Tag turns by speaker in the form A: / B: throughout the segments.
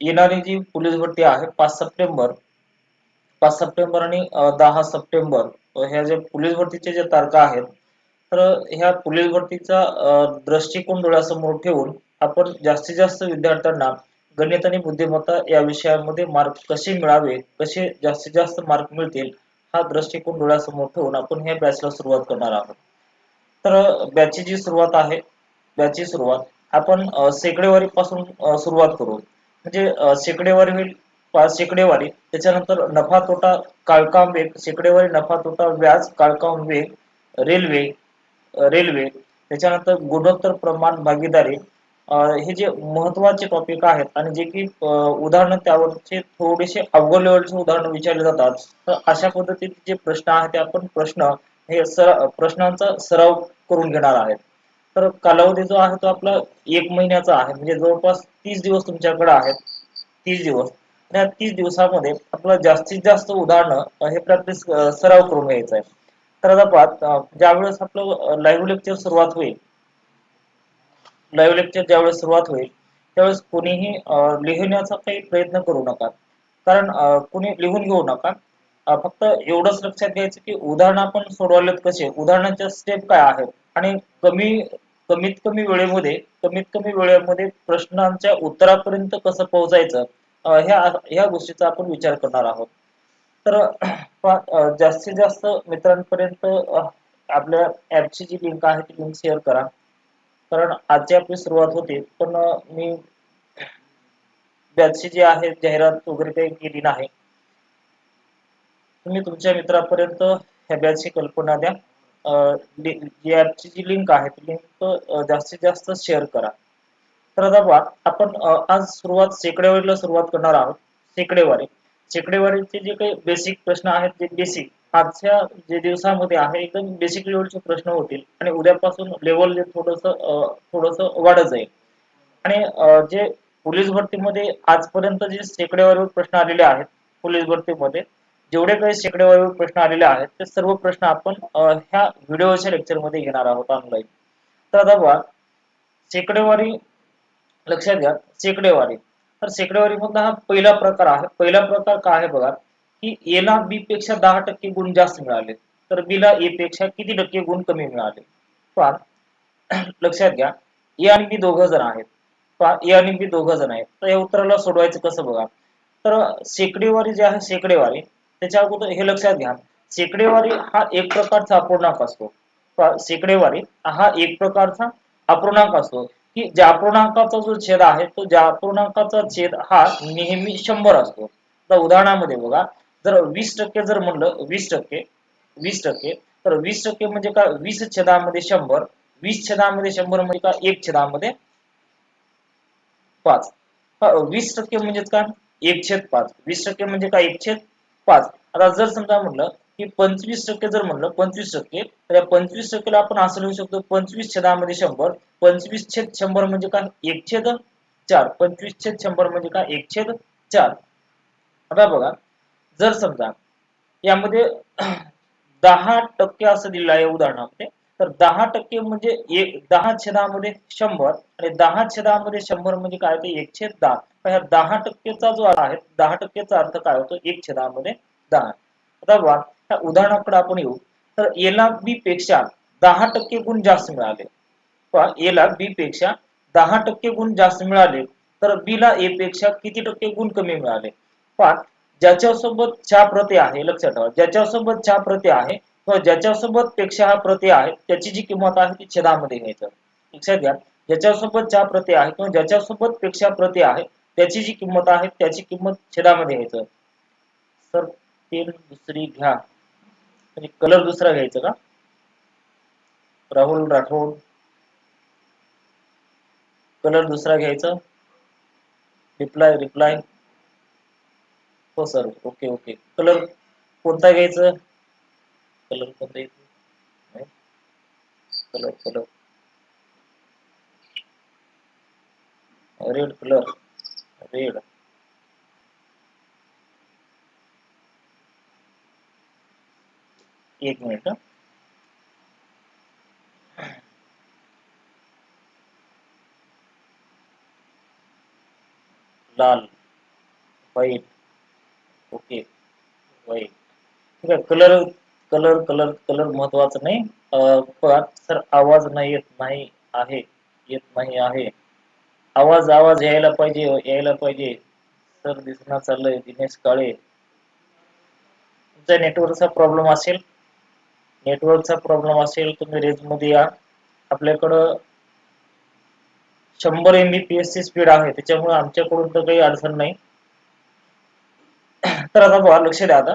A: येणारी जी पोलीस भरती आहे 5 सप्टेंबर आणि 10 सप्टेंबर ह्या ज्या पोलीस भरतीच्या ज्या तारखा आहेत, तर ह्या पोलीस भरतीचा दृष्टिकोन डोळ्यासमोर ठेवून आपण जास्तीत जास्त विद्यार्थ्यांना गणित आणि बुद्धिमत्ता या विषयामध्ये मार्क कसे मिळावे, कसे जास्तीत जास्त मार्क मिळतील, हा दृष्टिकोन डोळ्यासमोर ठेवून आपण ह्या बॅचला सुरुवात करणार आहोत. तर बॅचची जी सुरुवात आहे, बॅचची सुरुवात आपण शेकडेवारी पासून सुरुवात करू. म्हणजे शेकडेवारी होईल, शेकडेवारी, त्याच्यानंतर नफा तोटा, काळकाम वेग, शेकडेवारी, नफा तोटा, व्याज, काळकाम वेग, रेल्वे, रेल्वे, त्याच्यानंतर गुणोत्तर, प्रमाण, भागीदारी, हे जे महत्त्वाचे टॉपिक आहेत आणि जे की उदाहरणं त्यावरचे थोडेसे अवघड लेवलचे उदाहरणं विचारले जातात. तर अशा पद्धतीचे जे प्रश्न आहेत ते आपण प्रश्न हे प्रश्नांचा सराव करून घेणार आहेत. तर कालावधी जो आहे तो आपला 1 महिन्याचा आहे, म्हणजे जवळपास 30 दिवस तुमच्याकडे आहेत. 30 दिवस. आणि या 30 दिवसामध्ये आपल्याला जास्तीत जास्त उदाहरणं हे प्रॅक्टिस सराव करून घ्यायचं आहे. तर आता पहा, ज्यावेळेस आपलं लाईव्ह लेक्चर सुरुवात होईल, लाईव्ह लेक्चर ज्यावेळेस सुरुवात होईल त्यावेळेस कोणीही लिहिण्याचा काही प्रयत्न करू नका. कारण कोणी लिहून घेऊ नका. फक्त एवढंच लक्षात घ्यायचं की उदाहरण आपण सोडवलेत कसे, उदाहरणाच्या स्टेप काय आहेत आणि कमी कमीत कमी वेळेमध्ये कमीत कमी वेळेमध्ये प्रश्नांच्या उत्तरापर्यंत कसं पोहोचायचं, ह्या गोष्टीचा आपण विचार करणार आहोत. तर जास्तीत जास्त मित्रांपर्यंत आपल्या ॲपची जी लिंक आहे ती लिंक शेअर करा. कारण आजची आपली सुरुवात होते, पण मी बॅचची जी आहे जाहिरात वगैरे काही केली नाही. तुम्ही तुमच्या मित्रापर्यंत ह्या बॅचची कल्पना द्या. जी ॲपची जी लिंक आहे ती लिंक जास्तीत जास्त शेअर करा. तर आता पहा, आपण आज शेकडेवारीला सुरुवात करणार आहोत. शेकडेवारी, शेकडेवारीचे जे काही बेसिक प्रश्न आहेत ते बेसिक आजच्या जे दिवसामध्ये आहे एकदम बेसिक लेवलचे प्रश्न होतील आणि उद्यापासून लेवल थोडंसं वाढत जाईल. आणि जे पोलीस भरतीमध्ये आजपर्यंत जे शेकडेवारीवर प्रश्न आलेले आहेत, पोलीस भरतीमध्ये जेवढे काही शेकडेवारीवर प्रश्न आलेले आहेत ते सर्व प्रश्न आपण ह्या व्हिडिओच्या लेक्चरमध्ये घेणार आहोत ऑनलाईन. तर आता पहा, शेकडेवारी लक्षात घ्या. शेकडेवारी, तर शेकडेवारी मधला हा पहिला प्रकार आहे. पहिला प्रकार काय आहे बघा, की ए ला बी पेक्षा 10% गुण जास्त मिळाले, तर बी ला ए पेक्षा किती टक्के गुण कमी मिळाले. पहा, लक्षात घ्या, ए आणि बी दोघं जण आहेत. पहा, ए आणि बी दोघं जण आहेत, तर या उत्तराला सोडवायचं कसं बघा. तर शेकडेवारी जे आहे शेकडेवारी, त्याच्या अगोदर हे लक्षात घ्या, शेकडेवारी हा एक प्रकारचा अपूर्णांक असतो. पहा, शेकडेवारी हा एक प्रकारचा अपूर्णांक असतो, की ज्या अपूर्णांकाचा जो छेद आहे तो ज्या अपूर्णांकाचा छेद हा नेहमी 100 असतो. तर उदाहरणामध्ये बघा, जर 20% जर म्हणलं, 20%, तर 20% म्हणजे काय, 20 छेदामध्ये 100, 20 छेदामध्ये 100 म्हणजे काय, 1 छेदामध्ये 5. 20% म्हणजे काय, 1/5. 20% म्हणजे काय, 1/5. आता जर समजा म्हणलं की 25% जर म्हणलं, 25%, तर या 25%ला आपण असं लिहू शकतो, 25 छेदामध्ये 100, 25/100 म्हणजे काय, 1/4. 25/100 म्हणजे काय, 1/4. आता बघा, जर समजा यामध्ये 10% असं दिलं आहे उदाहरणामध्ये, तर 10% म्हणजे 10 छेदामध्ये 100 आणि 10 छेदामध्ये 100 म्हणजे काय, ते 1/10. तर ह्या 10%चा जो आहे, 10%चा अर्थ काय होतो, 1/10. आता बघा, त्या उदाहरणाकडे आपण येऊ. तर ए ला बी पेक्षा 10% गुण जास्त मिळाले. पहा, ए ला बी पेक्षा 10% गुण जास्त मिळाले, तर बी ला ए पेक्षा किती टक्के गुण कमी मिळाले. पहा, ज्याच्यासोबत च्या प्रती आहे, लक्षात ठेवा, ज्याच्यासोबत च्या प्रती आहे किंवा ज्याच्यासोबत पेक्षा हा प्रती आहे त्याची जी किंमत आहे ती छेदामध्ये घ्यायचं. लक्षात घ्या, ज्याच्यासोबत च्या प्रती आहे किंवा ज्याच्यासोबत पेक्षा प्रती आहे त्याची जी किंमत आहे त्याची किंमत छेदामध्ये घ्यायचं. तर पेन दुसरी घ्या, म्हणजे कलर दुसरा घ्यायचा का, राहुल राठोड, कलर दुसरा घ्यायचा. रिप्लाय रिप्लाय, हो सर, ओके ओके. कलर कोणता घ्यायचं, कलर कोणता घ्यायचं, colour colour red colour, red. एक मिनिट. लाल, व्हाईट. Okay, white. ठीक आहे. कलर कलर कलर कलर महत्वाचा नाही. पण सर आवाज नाही येत नाही आहे, येत नाही आहे. आवाज आवाज यायला पाहिजे, यायला पाहिजे. सर दिसना चाललंय दिनेश काळे. तुमचा नेटवर्कचा प्रॉब्लेम असेल, नेटवर्कचा प्रॉब्लेम असेल तुम्ही रेंज मध्ये या. आपल्याकडं 100 Mbps ची स्पीड आहे, त्याच्यामुळे आमच्याकडून तर काही अडचण नाही. तर आता बघा, लक्ष द्या. आता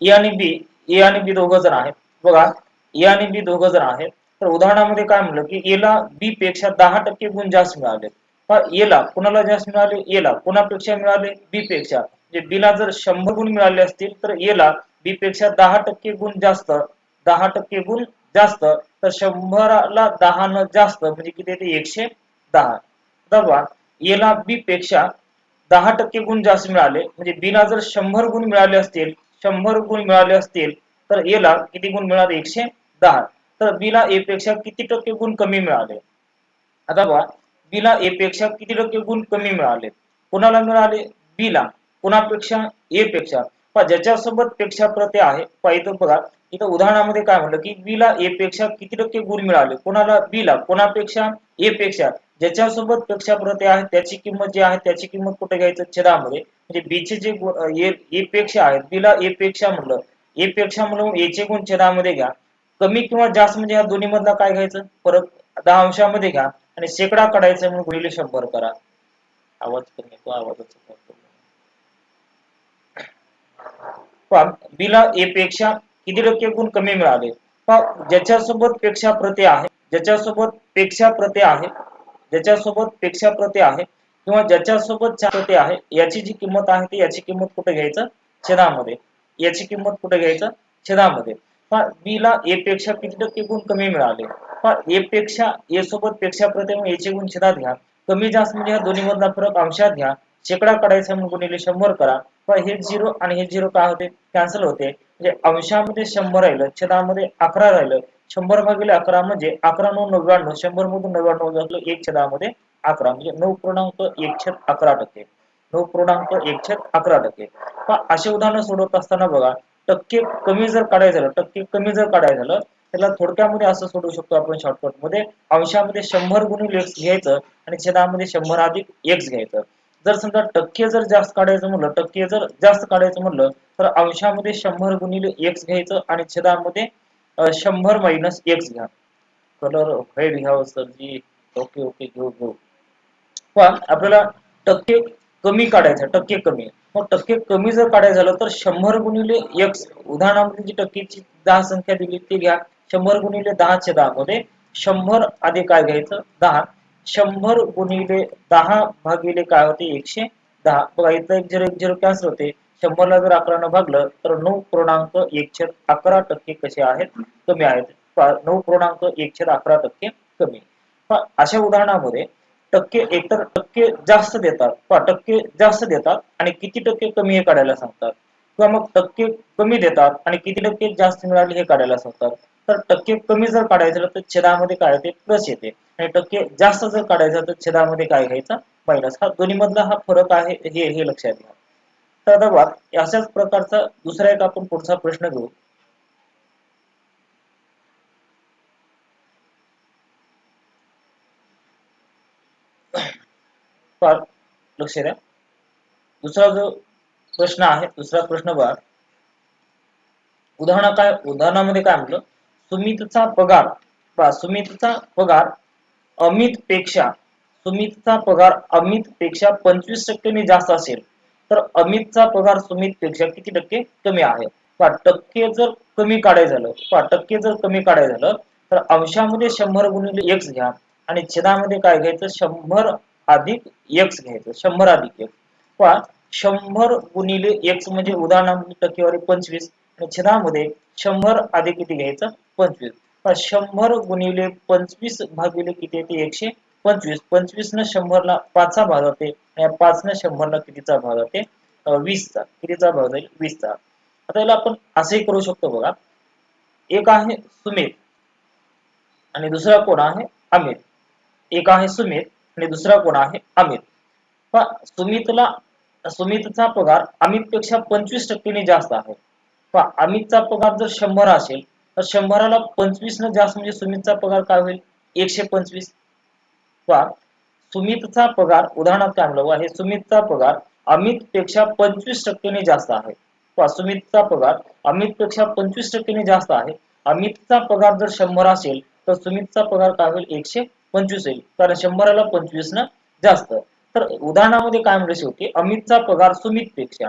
A: ए आणि बी, ए आणि बी दोघं जण आहेत बघा. ए आणि बी दोघं जण आहेत. तर उदाहरणामध्ये काय म्हणलं की ए ला बी पेक्षा 10% गुण जास्त मिळाले. ए ला कुणाला जास्त मिळाले, ए ला कुणापेक्षा मिळाले, बी पेक्षा. म्हणजे बी ला जर 100 गुण मिळाले असतील तर ए ला बी पेक्षा 10% गुण जास्त, 10% गुण जास्त. तर 100ला 10 न जास्त म्हणजे किती येते, 110. बघा, ए ला बी पेक्षा 10% गुण जास्त मिळाले, म्हणजे बी ला जर 100 गुण मिळाले असतील, 100 गुण मिळाले असतील तर ए ला किती गुण मिळाले, 110. तर बी ला ए पेक्षा किती टक्के गुण कमी मिळाले. आता बघा, बी ला ए पेक्षा किती टक्के गुण कमी मिळाले, कोणाला मिळाले, बी ला. कोणापेक्षा, ए पेक्षा. पहा ज्याच्यासोबत पेक्षा प्रत्यय आहे, पहा इथं बघा, इथं उदाहरणामध्ये काय म्हणलं की बी ला ए पेक्षा किती टक्के गुण मिळाले, कोणाला, बी ला. कोणापेक्षा, ए पेक्षा. ज्याच्यासोबत पेक्षा प्रत्यय आहे त्याची किंमत जी आहे त्याची किंमत कुठे घ्यायचं, छेदामध्ये. म्हणजे बी चे जे ए पेक्षा आहेत, बी ला ए पेक्षा म्हणलं, ए पेक्षा म्हणून ए चे गुण छेदामध्ये घ्या. कमी किंवा जास्त म्हणजे या दोन्ही मधला काय घ्यायचं, फरक 10 अंशामध्ये घ्या आणि शेकडा काढायचा म्हणून गुणिले 100 करा. आवाज कमी येतो, आवाजाचा पण बी ला ए पेक्षा किती टक्के गुण कमी मिळाले. पण ज्याच्यासोबत पेक्षा प्रत्यय आहे, ज्याच्यासोबत पेक्षा प्रत्यय आहे, ज्याच्यासोबत पेक्षा प्रत्यय आहे किंवा ज्याच्यासोबत प्रत्यय आहे, याची जी किंमत आहे ती याची किंमत कुठे घ्यायचं, छेदामध्ये. याची किंमत कुठे घ्यायचं, छेदामध्ये. पण बी ला ए पेक्षा किती टक्के गुण कमी मिळाले. पण ए पेक्षा, ए सोबत पेक्षा प्रत्यय मग ए चे गुण छेदात घ्या. कमी जास्त म्हणजे या दोन्ही मधला फरक अंशात घ्या. शेकडा काढायचा म्हणून गुणिले 100 करा. पण हे 0 आणि हे 0 काय होते, कॅन्सल होते. म्हणजे अंशामध्ये 100 राहिलं, छेदामध्ये 11 राहिलं. 100 भागिले 11 म्हणजे 11 9 99. 100 मधून 99 जातलं, 1 छेदामध्ये 11 म्हणजे 9.1/11%. 9.1/11%. असे उदाहरण सोडवत असताना बघा, टक्के कमी जर काढायचं झालं, टक्के कमी जर काढायचं झालं, त्याला थोडक्यामध्ये असं सोडवू शकतो आपण शॉर्टकट मध्ये. अंशामध्ये 100 गुणिले x घ्यायचं आणि छेदामध्ये 100 अधिक x घ्यायचं. जर समजा टक्के जर जास्त काढायचं म्हणलं, टक्के जर जास्त काढायचं म्हणलं तर अंशामध्ये 100 गुणिले x घ्यायचं आणि छेदामध्ये 100 मायनस x घ्या. कलर व्हाईट घ्यावं सर जी. ओके ओके, घेऊ घेऊ. पण आपल्याला टक्के कमी काढायचं, टक्के कमी. मग टक्के कमी जर काढायचं झालं तर 100 गुणिले x, उदाहरणामध्ये जी टक्केची 10 संख्या दिली ती घ्या. 100 गुणिले 10 10 मध्ये 100 अधिक काय घ्यायचं, 10. 100 गुणिले 10 भागिले काय होते, 110. बघा इथं 1 0 1 0 कॅन्सल होते. 100 ला जर 11 न भागलं तर 9.1/11% कसे आहेत, कमी आहेत. 9.1/11% कमी. अशा उदाहरणामध्ये टक्के एकतर टक्के जास्त देतात, टक्के जास्त देतात आणि किती टक्के कमी हे काढायला सांगतात, किंवा मग टक्के कमी देतात आणि किती टक्के जास्त मिळाले हे काढायला सांगतात. तर टक्के कमी जर काढायचं तर छेदामध्ये काय येते, प्लस येते. आणि टक्के जास्त जर काढायचं तर छेदामध्ये काय घ्यायचं, मायनस. हा दोन्ही मधला हा फरक आहे, हे लक्षात घ्या. तर आता बघा, अशाच प्रकारचा दुसरा एक आपण पुढचा प्रश्न घेऊ. लक्ष द्या. दुसरा जो प्रश्न आहे, दुसरा प्रश्न बघा. उदाहरणामध्ये काय म्हटलं, सुमितचा पगार, सुमितचा पगार अमित पेक्षा, सुमितचा पगार अमित पेक्षा 25% ने जास्त असेल तर अमितचा पगार सुमित पेक्षा किती टक्के कमी आहे. टक्के जर कमी काढायचं झालं, टक्के जर कमी काढायचं झालं तर अंशामध्ये 100 गुणिले x घ्या आणि छेदामध्ये काय घ्यायचं, 100 अधिक x घ्यायचं. 100 अधिक x. पहा 100 गुणिले x म्हणजे उदाहरणामध्ये टक्केवारी 25 आणि छेदामध्ये 100 अधिक किती घ्यायचं, 25. 100 गुणिले 25 भागिले किती येते, 125. 25 न 100 ला 5 चा भाग जाते आणि 5 न 100 ला कितीचा भाग जाते, 20 चा. कितीचा भाग जाईल, 20 चा. आता याला आपण असेही करू शकतो बघा. एक आहे सुमित आणि दुसरा कोण आहे, अमित. एक आहे सुमित आणि दुसरा कोण आहे, अमित. सुमितला सुमितचा पगार अमितपेक्षा 25% जास्त आहे. पहा अमितचा पगार जर 100 असेल तर 100ला 25 न जास्त म्हणजे सुमितचा पगार काय होईल 125. पहा सुमितचा पगार उदाहरणार्थ काय म्हणलं आहे सुमितचा पगार अमितपेक्षा 25% जास्त आहे. पहा सुमितचा पगार अमितपेक्षा 25% जास्त आहे. अमितचा पगार जर 100 असेल तर सुमितचा पगार काय होईल 125 होईल कारण 100ला 25 न जास्त. तर उदाहरणामध्ये काय म्हणलं शेवटी अमितचा पगार सुमितपेक्षा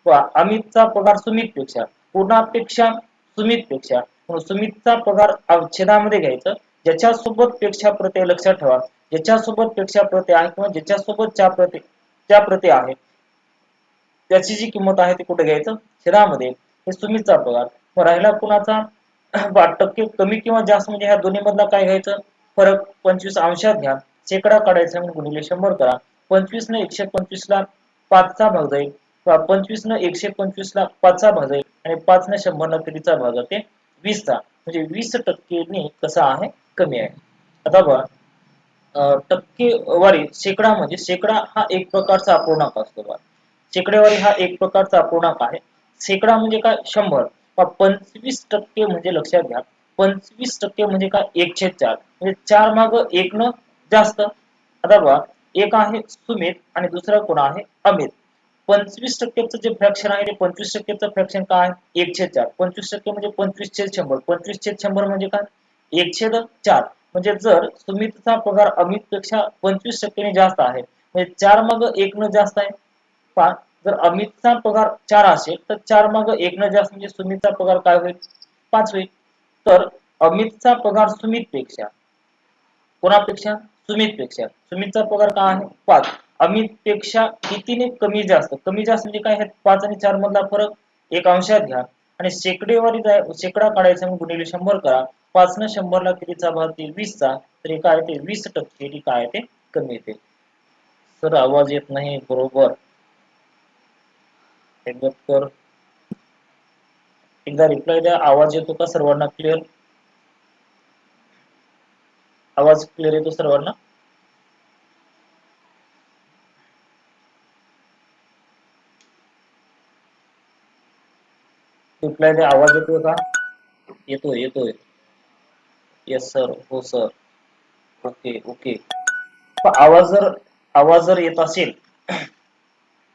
A: पहा अमितचा पगार सुमितपेक्षा पूर्णापेक्षा सुमितपेक्षा सुमितचा पगार छेदामध्ये घ्यायचं ज्याच्यासोबत पेक्षा प्रत्यय लक्षात ठेवा ज्याच्यासोबत पेक्षा प्रत्यय आहे किंवा ज्याच्यासोबत त्या प्रत्यय आहे त्याची जी किंमत आहे ती कुठे घ्यायचं छेदामध्ये हे सुमितचा पगार. मग राहिला कुणाचा 5% कमी किंवा जास्त म्हणजे ह्या दोन्ही मधला काय घ्यायचं फरक 25 अंशात घ्या शेकडा काढायचा म्हणून गुणिले 100 करा 25 ने 125 ला 5 चा भाग जाईल 25 न 125 ला 5 चा भाग जाईल आणि 5 ने 100 ला कितीचा भाग जाते 20 चा म्हणजे 20% ने कसा आहे कमी आहे. आता बघा टक्केवारी शेकडा म्हणजे शेकडा हा एक प्रकारचा अपूर्णांक असतो बघा. शेकडेवारी हा एक प्रकारचा अपूर्णांक आहे. शेकडा म्हणजे काय 100 25% म्हणजे लक्षात घ्या 25% म्हणजे काय 1/4 म्हणजे 4 माग 1 न जास्त. आता बघा एक आहे सुमित आणि दुसरा कोण आहे अमित. 25%चं जे फ्रॅक्शन आहे ते 25%चं फ्रॅक्शन काय आहे 1/4 25% म्हणजे 25/100 25/100 म्हणजे काय 1/4 म्हणजे जर सुमितचा पगार अमितपेक्षा 25% जास्त आहे म्हणजे 4 माग 1 न जास्त आहे. पहा जर अमितचा पगार 4 असेल तर 4 माग 1 न जास्त म्हणजे सुमितचा पगार काय होईल 5 होईल. तर अमितचा पगार सुमितपेक्षा कोणापेक्षा सुमितपेक्षा सुमितचा पगार काय आहे 5 अमितपेक्षा कितीने कमी जास्त म्हणजे काय आहे 5 आणि 4 मधला फरक एक अंशात घ्या आणि शेकडेवारी शेकडा काढायचा मग गुणिले 100 करा 5 न 100 ला कितीचा भाग ते 20 चा तर काय ते 20% काय ते कमी येते. सर आवाज येत नाही बरोबर एकदा रिप्लाय द्या आवाज येतो का सर्वांना क्लिअर आवाज क्लिअर येतो सर्वांना रिप्लाय द्या आवाज येतोय का येतोय येस सर हो सर ओके ओके. आवाज जर येत असेल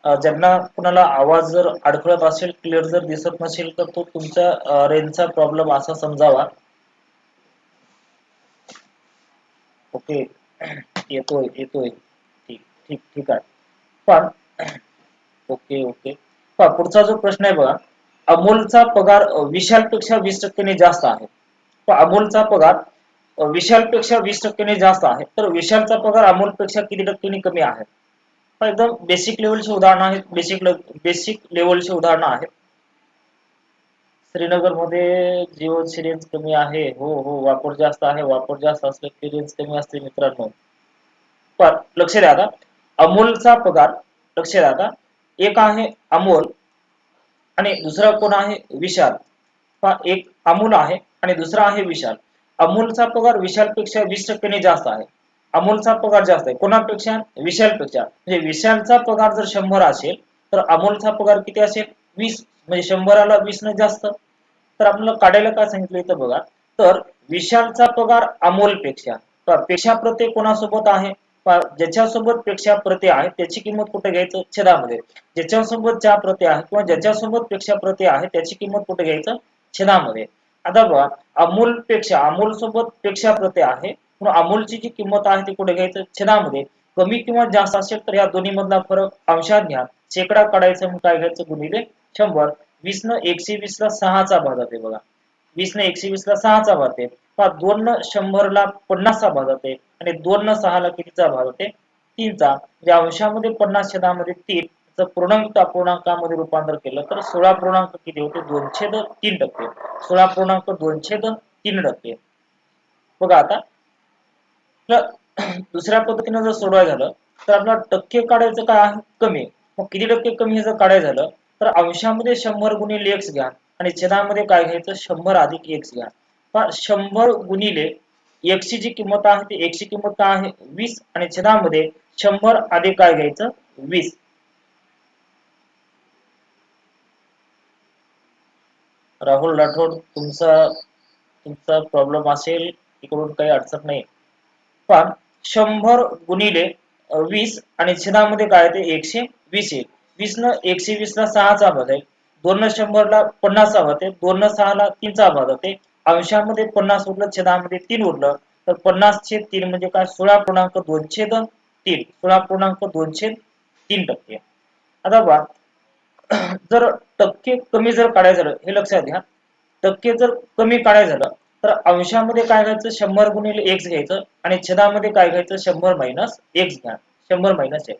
A: ज्यांना कुणाला आवाज जर अडखळत असेल क्लिअर जर दिसत नसेल तर तो तुमच्या रेंजचा प्रॉब्लेम असा समजावा. ओके येतोय ठीक ठीक ठीक आहे. पण ओके ओके पुढचा जो प्रश्न आहे बघा अमोलचा पगार विशालपेक्षा 20% ने जास्त आहे. अमोलचा पगार विशालपेक्षा 20% जास्त आहे तर विशालचा पगार अमोलपेक्षा किती टक्क्यांनी कमी आहे. एकदम बेसिक लेवलचे उदाहरण आहेत बेसिक लेवलचे उदाहरण आहेत. श्रीनगर मध्ये जिओची रेंज कमी आहे हो हो वापर जास्त आहे वापर जास्त असले की रेंज कमी असते मित्रांनो. पण लक्ष द्या आता अमोलचा पगार लक्ष द्या आता एक आहे अमोल आणि दुसरा कोण आहे विशाल. एक अमोल आहे आणि दुसरा आहे विशाल. अमोलचा पगार विशालपेक्षा 20% ने जास्त आहे. अमोलचा पगार जास्त आहे कोणापेक्षा विशालपेक्षा म्हणजे विशालचा पगार जर 100 असेल तर अमोलचा पगार किती असेल 20 म्हणजे 100ला 20 ने जास्त. तर आपल्याला काढायला काय सांगितलं इथं बघा तर विशालचा पगार अमोलपेक्षा पेक्षा प्रत्यय कोणासोबत आहे ज्याच्यासोबत पेक्षा प्रत्यय आहे त्याची किंमत कुठे घ्यायचं छेदामध्ये ज्याच्यासोबत ज्या प्रत्यय आहे किंवा ज्याच्यासोबत पेक्षा प्रत्यय आहे त्याची किंमत कुठे घ्यायचं छेदामध्ये. आता बघा अमोल सोबत पेक्षा प्रत्यय आहे म्हणून अमोलची जी किंमत आहे ती कुठे घ्यायचं छेदामध्ये कमी किंवा जास्त असेल तर या दोन्ही मधला फरक अंशात घ्या शेकडा काढायचं मग काय घ्यायचं गुणिले 100 20 न 120 ला 6 चा भाग जाते बघा 20 ने 120 ला 6 चा भाग जाते 2 न 100 ला 50 चा भाग जाते आणि 2 न 6 ला कितीचा भाग जाते 3 चा म्हणजे अंशामध्ये 50 छेदामध्ये 3 च पूर्णांक अपूर्णांकामध्ये रूपांतर केलं तर 16 पूर्णांक किती होते 2/3 2/3 बघा आता दुसऱ्या पद्धतीने जर सोडवायचं झालं तर आपल्याला टक्के काढायचं काय आहे कमी मग किती टक्के कमी जर काढायचं झालं तर अंशामध्ये 100 गुणिले x घ्या आणि छेदामध्ये काय घ्यायचं 100 अधिक x घ्या. 100 गुणिले x ची जी किंमत आहे ती x ची किंमत काय आहे 20 आणि छेदामध्ये 100 अधिक काय घ्यायचं 20 राहुल राठोड, तुमचा तुमचा प्रॉब्लेम असेल, तिकडून काही अडचण नाही. पण 100 गुणिले 20 आणि छेदामध्ये काय ते 120 आहे. 20 न 120 ला 6 चा भाग आहे. 2 न 100 ला 50 चा भाग आहे. 2 न 6 ला 3 चा भाग आहे. अंशामध्ये 50 उरलं, छेदामध्ये 3 उरलं, तर 50/3 म्हणजे काय 16.2/3. 16.2/3%. आता बघा, जर टक्के कमी जर काढायचं झालं, हे लक्षात घ्या, टक्के जर कमी काढायचं झालं तर अंशामध्ये काय घ्यायचं 100 गुणिले x घ्यायचं आणि छेदामध्ये काय घ्यायचं 100 - x घ्या. 100 - x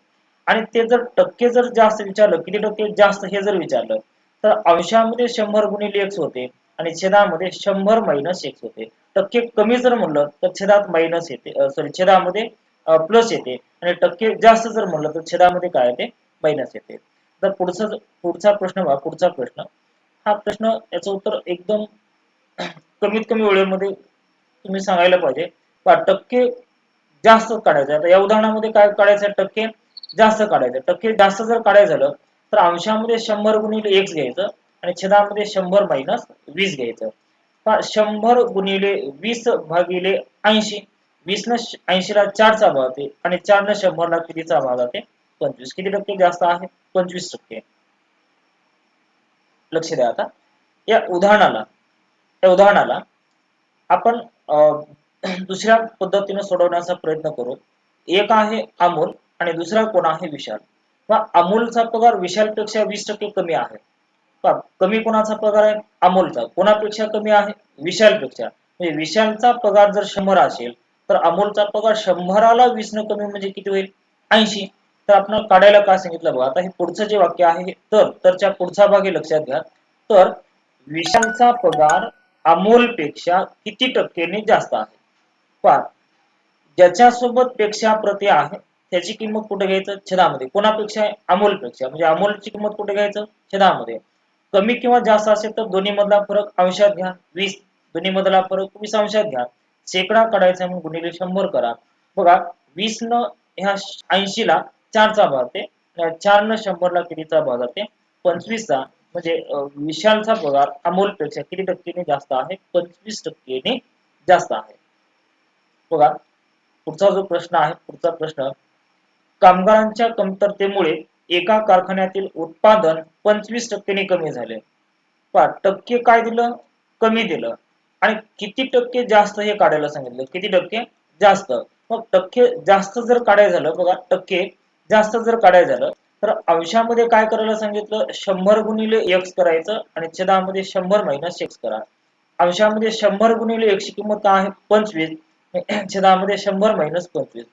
A: आणि ते जर टक्के जर जास्त विचारलं, किती टक्के जास्त हे जर विचारलं, तर अंशामध्ये 100 गुणिले x होते आणि छेदामध्ये 100 - x होते. टक्के कमी जर म्हणलं तर छेदात मायनस येते, सॉरी छेदामध्ये प्लस येते आणि टक्के जास्त जर म्हणलं तर छेदामध्ये काय येते मायनस येते. तर पुढचा प्रश्न बघा. पुढचा प्रश्न, हा प्रश्न याचं उत्तर एकदम कमीत कमी वेळेमध्ये तुम्ही सांगायला पाहिजे. टक्के जास्त काढायचं. आता या उदाहरणामध्ये काय काढायचं, टक्के जास्त काढायचं. टक्के जास्त जर काढायचं झालं तर अंशामध्ये 100 गुणिले x घ्यायचं आणि छेदामध्ये 100 - 20 घ्यायचं. 100 गुणिले 20 भागिले 80. 20 न 80 ला 4 चा भाग आहे आणि 4 न 100 ला कितीचा भाग आहे 25. किती टक्के जास्त आहे 25%. लक्ष द्या. आता या उदाहरणाला आपण दुसऱ्या पद्धतीने सोडवण्याचा प्रयत्न करू. एक आहे अमोल आणि दुसरा कोण आहे विशाल. अमोलचा पगार विशालपेक्षा 20% कमी आहे. कमी कोणाचा पगार आहे अमोलचा, कोणापेक्षा कमी आहे विशालपेक्षा. म्हणजे विशालचा पगार जर 100 असेल तर अमोलचा पगार 100ला 20 न कमी म्हणजे किती होईल 80. तर आपण काढायला काय सांगितलं बघा. आता हे पुढचं जे वाक्य आहे तरच्या पुढचा भाग हे लक्षात घ्या. तर विशालचा पगार अमोलपेक्षा किती टक्क्यांनी जास्त आहे. पहा, ज्याच्यासोबत पेक्षा प्रति आहे त्याची किंमत कुठे घ्यायचं छेदामध्ये. कोणापेक्षा आहे अमोलपेक्षा, म्हणजे अमोलची किंमत कुठे घ्यायचं छेदामध्ये. कमी किंवा जास्त असेल तर दोन्ही मधला फरक अंशात घ्या 20. दोन्ही मधला फरक 20 अंशात घ्या. शेकडा काढायचा मग गुणिले 100 करा. बघा 20 न ह्या 80 ला 4 चा भाग आहे. 4 न 100 ला कितीचा भाग आहे 25 चा. म्हणजे विशालचा पगार अमोलपेक्षा किती टक्केने जास्त आहे 25% जास्त आहे. बघा पुढचा जो प्रश्न आहे, पुढचा प्रश्न, कामगारांच्या कमतरतेमुळे एका कारखान्यातील उत्पादन 25% कमी झाले. पहा टक्के काय दिलं कमी दिलं आणि किती टक्के जास्त हे काढायला सांगितलं, किती टक्के जास्त. मग टक्के जास्त जर काढायचं झालं, बघा टक्के जास्त जर काढायचं झालं तर अंशामध्ये काय करायला सांगितलं 100 गुणिले x करायचं आणि छेदामध्ये 100 - x करा. अंशामध्ये 100 गुणिले x ची किंमत काय आहे 25. छेदामध्ये 100 - 25.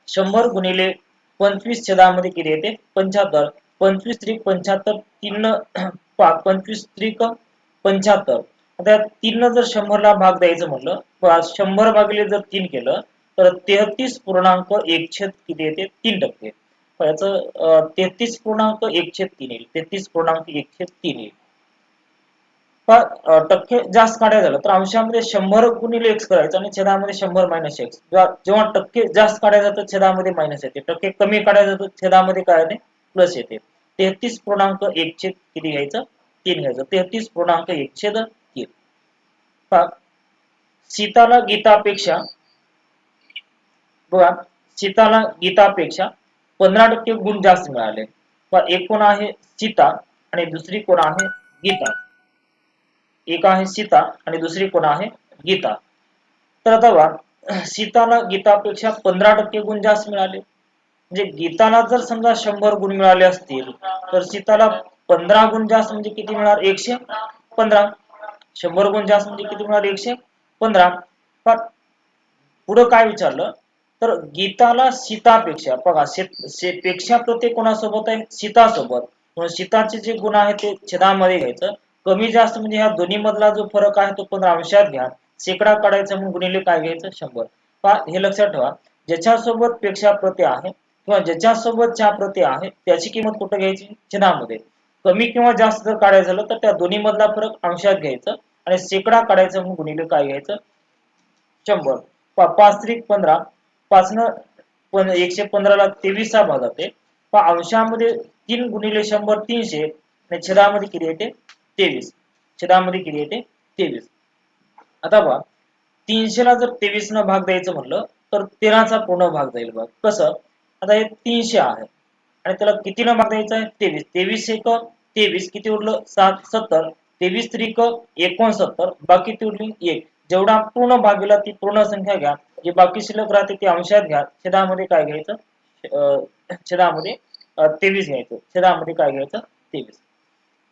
A: 100 गुणिले 25 छेदामध्ये किती येते 75. 25 त्रिक 75. 3 25 त्रिक 75. आता 3 जर 100 ला भाग द्यायचं म्हटलं, 100 भागिले जर 3 केलं तर 33.1 किती येते 3%. याचं 33.1/3 येईल. 33.1/3 येईल. टक्के जास्त काढायचं झालं तर अंशामध्ये 100 गुणिले x करायचं आणि छेदामध्ये 100 - x. जेव्हा टक्के जास्त काढायचं तर छेदामध्ये मायनस येते. टक्के कमी काढायचं तर छेदामध्ये काय येते प्लस येते. 33.1 किती घ्यायचं 3 घ्यायचं. 33.1/3. पहा सीताला गीतापेक्षा, बघा सीताला गीतापेक्षा 15% गुण जास्त मिळाले. एक कोण आहे सीता आणि दुसरी कोण आहे गीता. एक आहे सीता आणि दुसरी कोण आहे गीता. तर आता बघा सीताला गीतापेक्षा 15% गुण जास्त मिळाले. म्हणजे गीताला जर समजा 100 गुण मिळाले असतील तर सीताला 15 गुण जास्त म्हणजे किती मिळणार 115. 100 गुण जास्त म्हणजे किती मिळणार 115. पुढे काय विचारलं तर गीताला सीतापेक्षा, बघा पेक्षा प्रत्येक कोणासोबत आहे सीतासोबत. म्हणून सीताचे जे गुण आहे ते छेदामध्ये घ्यायचं. कमी जास्त म्हणजे ह्या दोन्ही मधला जो फरक आहे तो 15 अंशात घ्या. शेकडा काढायचा म्हणून गुणिले काय घ्यायचं 100. पहा हे लक्षात ठेवा, ज्याच्यासोबत पेक्षा प्रति आहे किंवा ज्याच्यासोबत च्या प्रति आहे त्याची किंमत कुठे घ्यायची छेदामध्ये. कमी किंवा जास्त जर काढायचं झालं तर त्या दोन्ही मधला फरक अंशात घ्यायचं आणि शेकडा काढायचं म्हणून गुणिले काय घ्यायचं 100. 5 त्रिक 15. 5 न 115 ला 23 चा भाग जाते. अंशामध्ये 3 गुणिले 100 300 आणि छेदामध्ये किती येते 23. छेदामध्ये किती येते 23. आता पहा 300 ला जर 23 न भाग द्यायचं म्हणलं तर 13चा पूर्ण भाग जाईल बघ. कसं? आता हे 300 आहे आणि त्याला किती न भाग द्यायचा आहे 23. 23 एक 23 किती उरलं 7 70. 23 त्रिक 69 बाकी ती उरली 1. जेवढा पूर्ण भागीला ती पूर्ण संख्या घ्या, जी बाकी शिल्लक राहते ती अंशात घ्या. छेदामध्ये काय घ्यायचं? छेदामध्ये 23 घ्यायचं. छेदामध्ये काय घ्यायचं 23.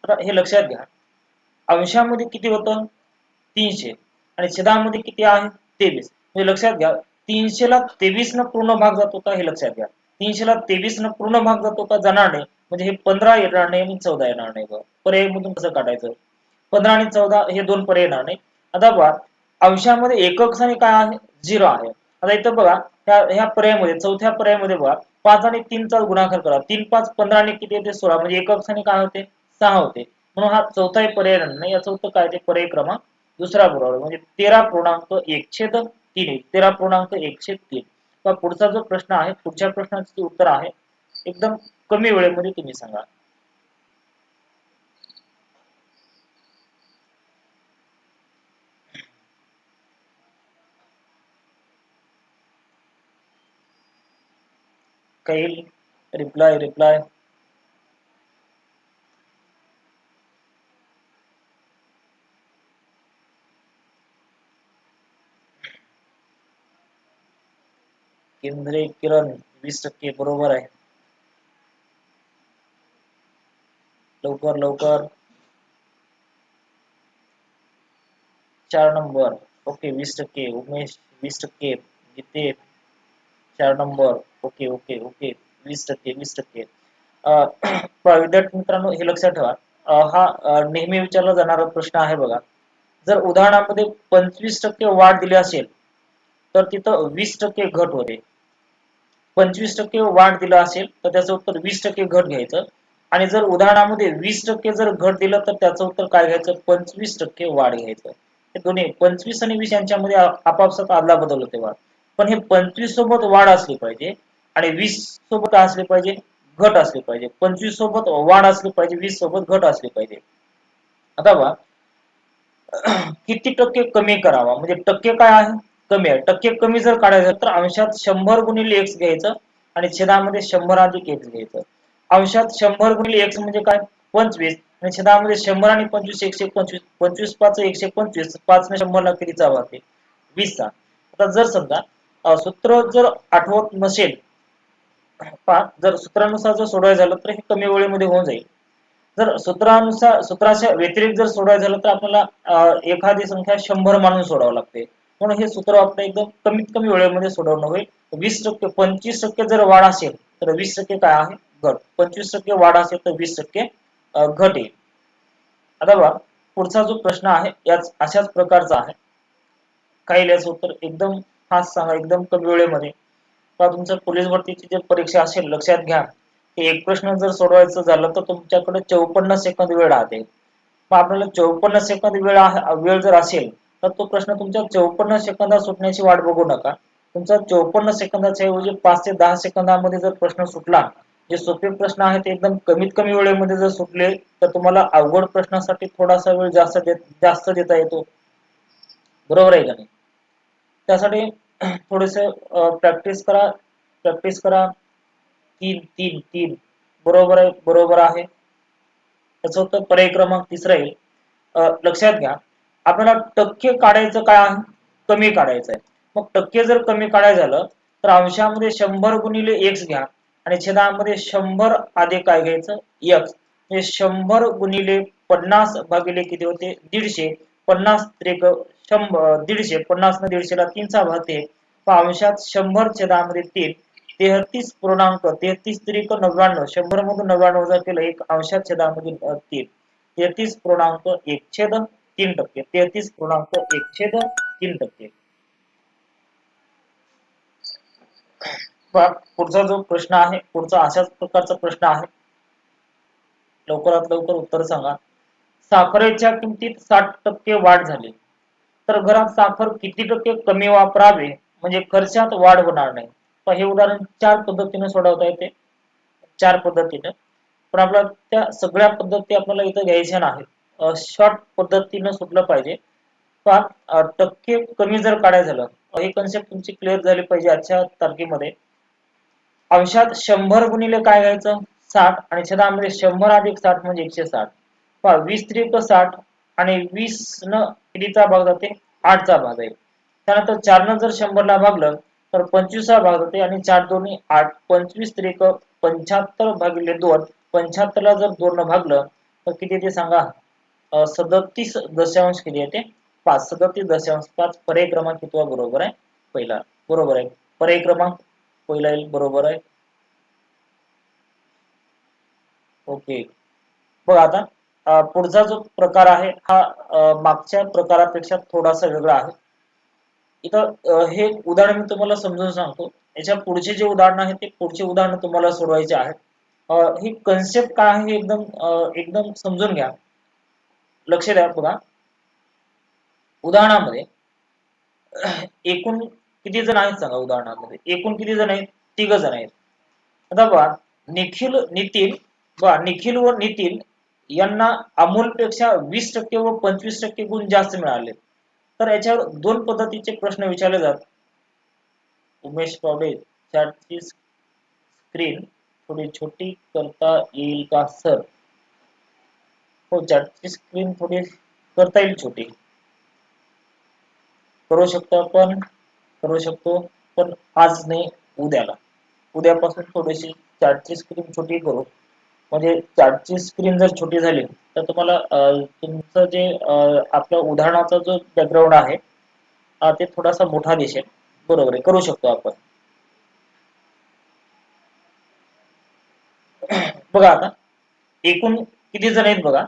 A: आता हे लक्षात घ्या. अंशामध्ये किती होतं 300 आणि छेदामध्ये किती आहे 23. म्हणजे लक्षात घ्या 300 ला 23 न पूर्ण भाग जातो का हे लक्षात घ्या. 300 ला 23 न पूर्ण भाग जातो का जाणार नाही. म्हणजे हे 15 येणार नाही आणि 14 येणार नाही बघ. पर्याय मधून कसं काढायचं? 15 आणि 14 हे दोन पर्याय येणार नाही. आता बघा अंशामध्ये एकक स्थानी काय आहे 0 आहे. आता इथं बघा ह्या पर्यायामध्ये चौथ्या पर्यायामध्ये बघा 5 आणि 3 चा गुणाकार करा. 3 5 15 आणि किती येते 16 म्हणजे एकक स्थानी काय होते 6 होते. म्हणून हा चौथा पर्याय नाही. याचं उत्तर काय ते पर्याय क्रमांक दुसरा बरोबर म्हणजे 13.1/3 13.1/3. तर पुढचा जो प्रश्न आहे पुढच्या प्रश्नाचे उत्तर आहे एकदम कमी वेळेमध्ये तुम्ही सांगा. काही रिप्लाय केंद्रे किरण 20% बरोबर आहे. लवकर लवकर 4 नंबर ओके 20%. उमेश 20%. गीते 4 नंबर ओके ओके ओके 20% 20%. विद्यार्थी मित्रांनो हे लक्षात ठेवा. हा नेहमी विचारला जाणारा प्रश्न आहे बघा. जर उदाहरणामध्ये 25% वाढ दिली असेल तर तिथं 20% घट होते. 25% वाढ दिला असेल तर त्याचं उत्तर 20% घट घ्यायचं आणि जर उदाहरणामध्ये 20% जर घट दिलं तर त्याचं उत्तर काय घ्यायचं 25% वाढ घ्यायचं. हे दोन्ही 25 आणि 20 यांच्यामध्ये आपापसात आदला बदल होते बघा. पण हे 25 सोबत वाढ असली पाहिजे आणि 20 सोबत असले पाहिजे घट असली पाहिजे. 25 सोबत वाढ असली पाहिजे 20 सोबत घट असली पाहिजे. आता बघा किती टक्के कमी करावा म्हणजे टक्के काय आहे कमी आहे. टक्के कमी जर काढायचं तर अंशात 100 गुणिले x घ्यायचं आणि छेदामध्ये 100 अधिक x घ्यायचं. अंशात 100 गुणिले x म्हणजे काय 25 आणि छेदामध्ये 100 आणि 25 125 25 5 125 5 ने 100 ला कितीचा वाढते 20 चा. आता जर समजा सूत्र जर आठवत नसेल पहा जर सूत्रानुसार जर सोडवायचं झालं तर हे कमी वेळेमध्ये होऊन जाईल. जर सूत्रानुसार सूत्राच्या व्यतिरिक्त जर सोडवायचं झालं तर आपल्याला एखादी संख्या 100 मानून सोडावं लागते. म्हणून हे सूत्र आपलं एकदम कमीत कमी वेळेमध्ये सोडवणं होईल. 20% 25% जर वाढ असेल तर 20% काय आहे घट. 25% वाढ असेल तर 20% घट येईल. आता बघा पुढचा जो प्रश्न आहे याच अशाच प्रकारचा आहे. काही याचं उत्तर एकदम फास्ट सांगा एकदम कमी वेळेमध्ये. तर तुमचं पोलीस भरतीची जी परीक्षा असेल लक्षात घ्या की एक प्रश्न जर सोडवायचं झालं तर तुमच्याकडे 54 सेकंद वेळ राहते. मग आपल्याला 54 सेकंद वेळ जर असेल तर तो प्रश्न तुमच्या 54 सेकंदात सुटण्याची वाट बघू नका. तुमचा 54 सेकंदाच्या ऐवजी 5 ते 10 सेकंदामध्ये जर प्रश्न सुटला जे सोपे प्रश्न आहेत ते एकदम कमीत कमी वेळेमध्ये जर सुटले तर तुम्हाला अवघड प्रश्नासाठी थोडासा वेळ जास्त देता येतो. बरोबर आहे का नाही? त्यासाठी थोडेसे प्रॅक्टिस करा 3 बरोबर आहे बरोबर आहे. त्याचं उत्तर पर्याय क्रमांक तिसरा येईल. लक्षात घ्या आपल्याला टक्के काढायचं काय आहे कमी काढायचं आहे. मग टक्के जर कमी काढायचं झालं तर अंशामध्ये 100 गुणिले x घ्या आणि छेदामध्ये 100 अधिक काय घ्यायचं x म्हणजे 100 गुणिले 50 भागिले किती होते 150. 50 त्रिक 100 150 50 न 150 ला 3 चा भाग ते अंशात 100 छेदामध्ये 3 33 त्रिक 99 100 मधून 99 वजा केलं एक अंशात छेदामध्ये 3 33.1 छेद 3%. 33.1 छेद 3%. पुढचा जो प्रश्न आहे पुढचा अशाच प्रकारचा प्रश्न आहे. लवकरात लवकर उत्तर सांगा. साखरेच्या किमतीत 60% वाढ झाली तर घरात साखर किती टक्के कमी वापरावे म्हणजे खर्चात वाढ होणार नाही. तर हे उदाहरण 4 पद्धतीने सोडवता येते. 4 पद्धतीने पण आपल्याला त्या सगळ्या पद्धती आपल्याला इथं घ्यायच्या नाहीत. शॉर्ट पद्धतीनं सुटलं पाहिजे. पण टक्के कमी जर काढायचं झालं, ही कन्सेप्ट तुमची क्लिअर झाली पाहिजे आजच्या तारखेमध्ये. अंशात 100 गुणिले काय घ्यायचं 60 आणि छेदामध्ये 100 अधिक 60 म्हणजे 160. पहा 20 त्रिक 60 आणि 20 न कितीचा भाग जाते 8चा भाग आहे. त्यानंतर 4 न जर 100 ला भागलं तर 25चा भाग जाते आणि 4 दोन्ही 8. 25 त्रिक 75 भागिले 2. 75 ला जर 2 न भागलं तर किती येते सांगा? 37 किती येते 5. 37.5. पर्याय क्रमांक कितवा बरोबर आहे? पहिला बरोबर आहे. पर्याय क्रमांक पहिला येईल बरोबर आहे. ओके. बघा आता पुढचा जो प्रकार आहे हा मागच्या प्रकारापेक्षा थोडासा वेगळा आहे. इथं हे उदाहरण मी तुम्हाला समजून सांगतो. याच्या पुढचे जे उदाहरण आहे ते पुढचे उदाहरण तुम्हाला सोडवायचे आहे. ही कन्सेप्ट काय आहे एकदम समजून घ्या. लक्ष द्या. बघा उदाहरणामध्ये एकूण किती जण आहेत सांगा? उदाहरणामध्ये एकूण किती जण आहेत? 3 जण आहेत. आता पहा निखिल व नितीन यांना अमोलपेक्षा 20% व 25% गुण जास्त मिळाले. तर याच्यावर दोन पद्धतीचे प्रश्न विचारले जातात. उमेश पावडे चॅटची स्क्रीन थोडी छोटी करता येईल का सर? हो, चॅटची स्क्रीन थोडी करता येईल छोटी. करू शकतो आपण, करू शकतो, पण आज नाही उद्याला. उद्यापासून थोडीशी चॅटची स्क्रीन छोटी करू. म्हणजे चार्टची स्क्रीन जर छोटी झाली तर तुम्हाला तुमचं जे आपल्या उदाहरणाचा जो बॅकग्राऊंड आहे ते थोडासा मोठा दिसेल. बरोबर आहे, करू शकतो आपण. बघा आता एकूण किती जण आहेत बघा.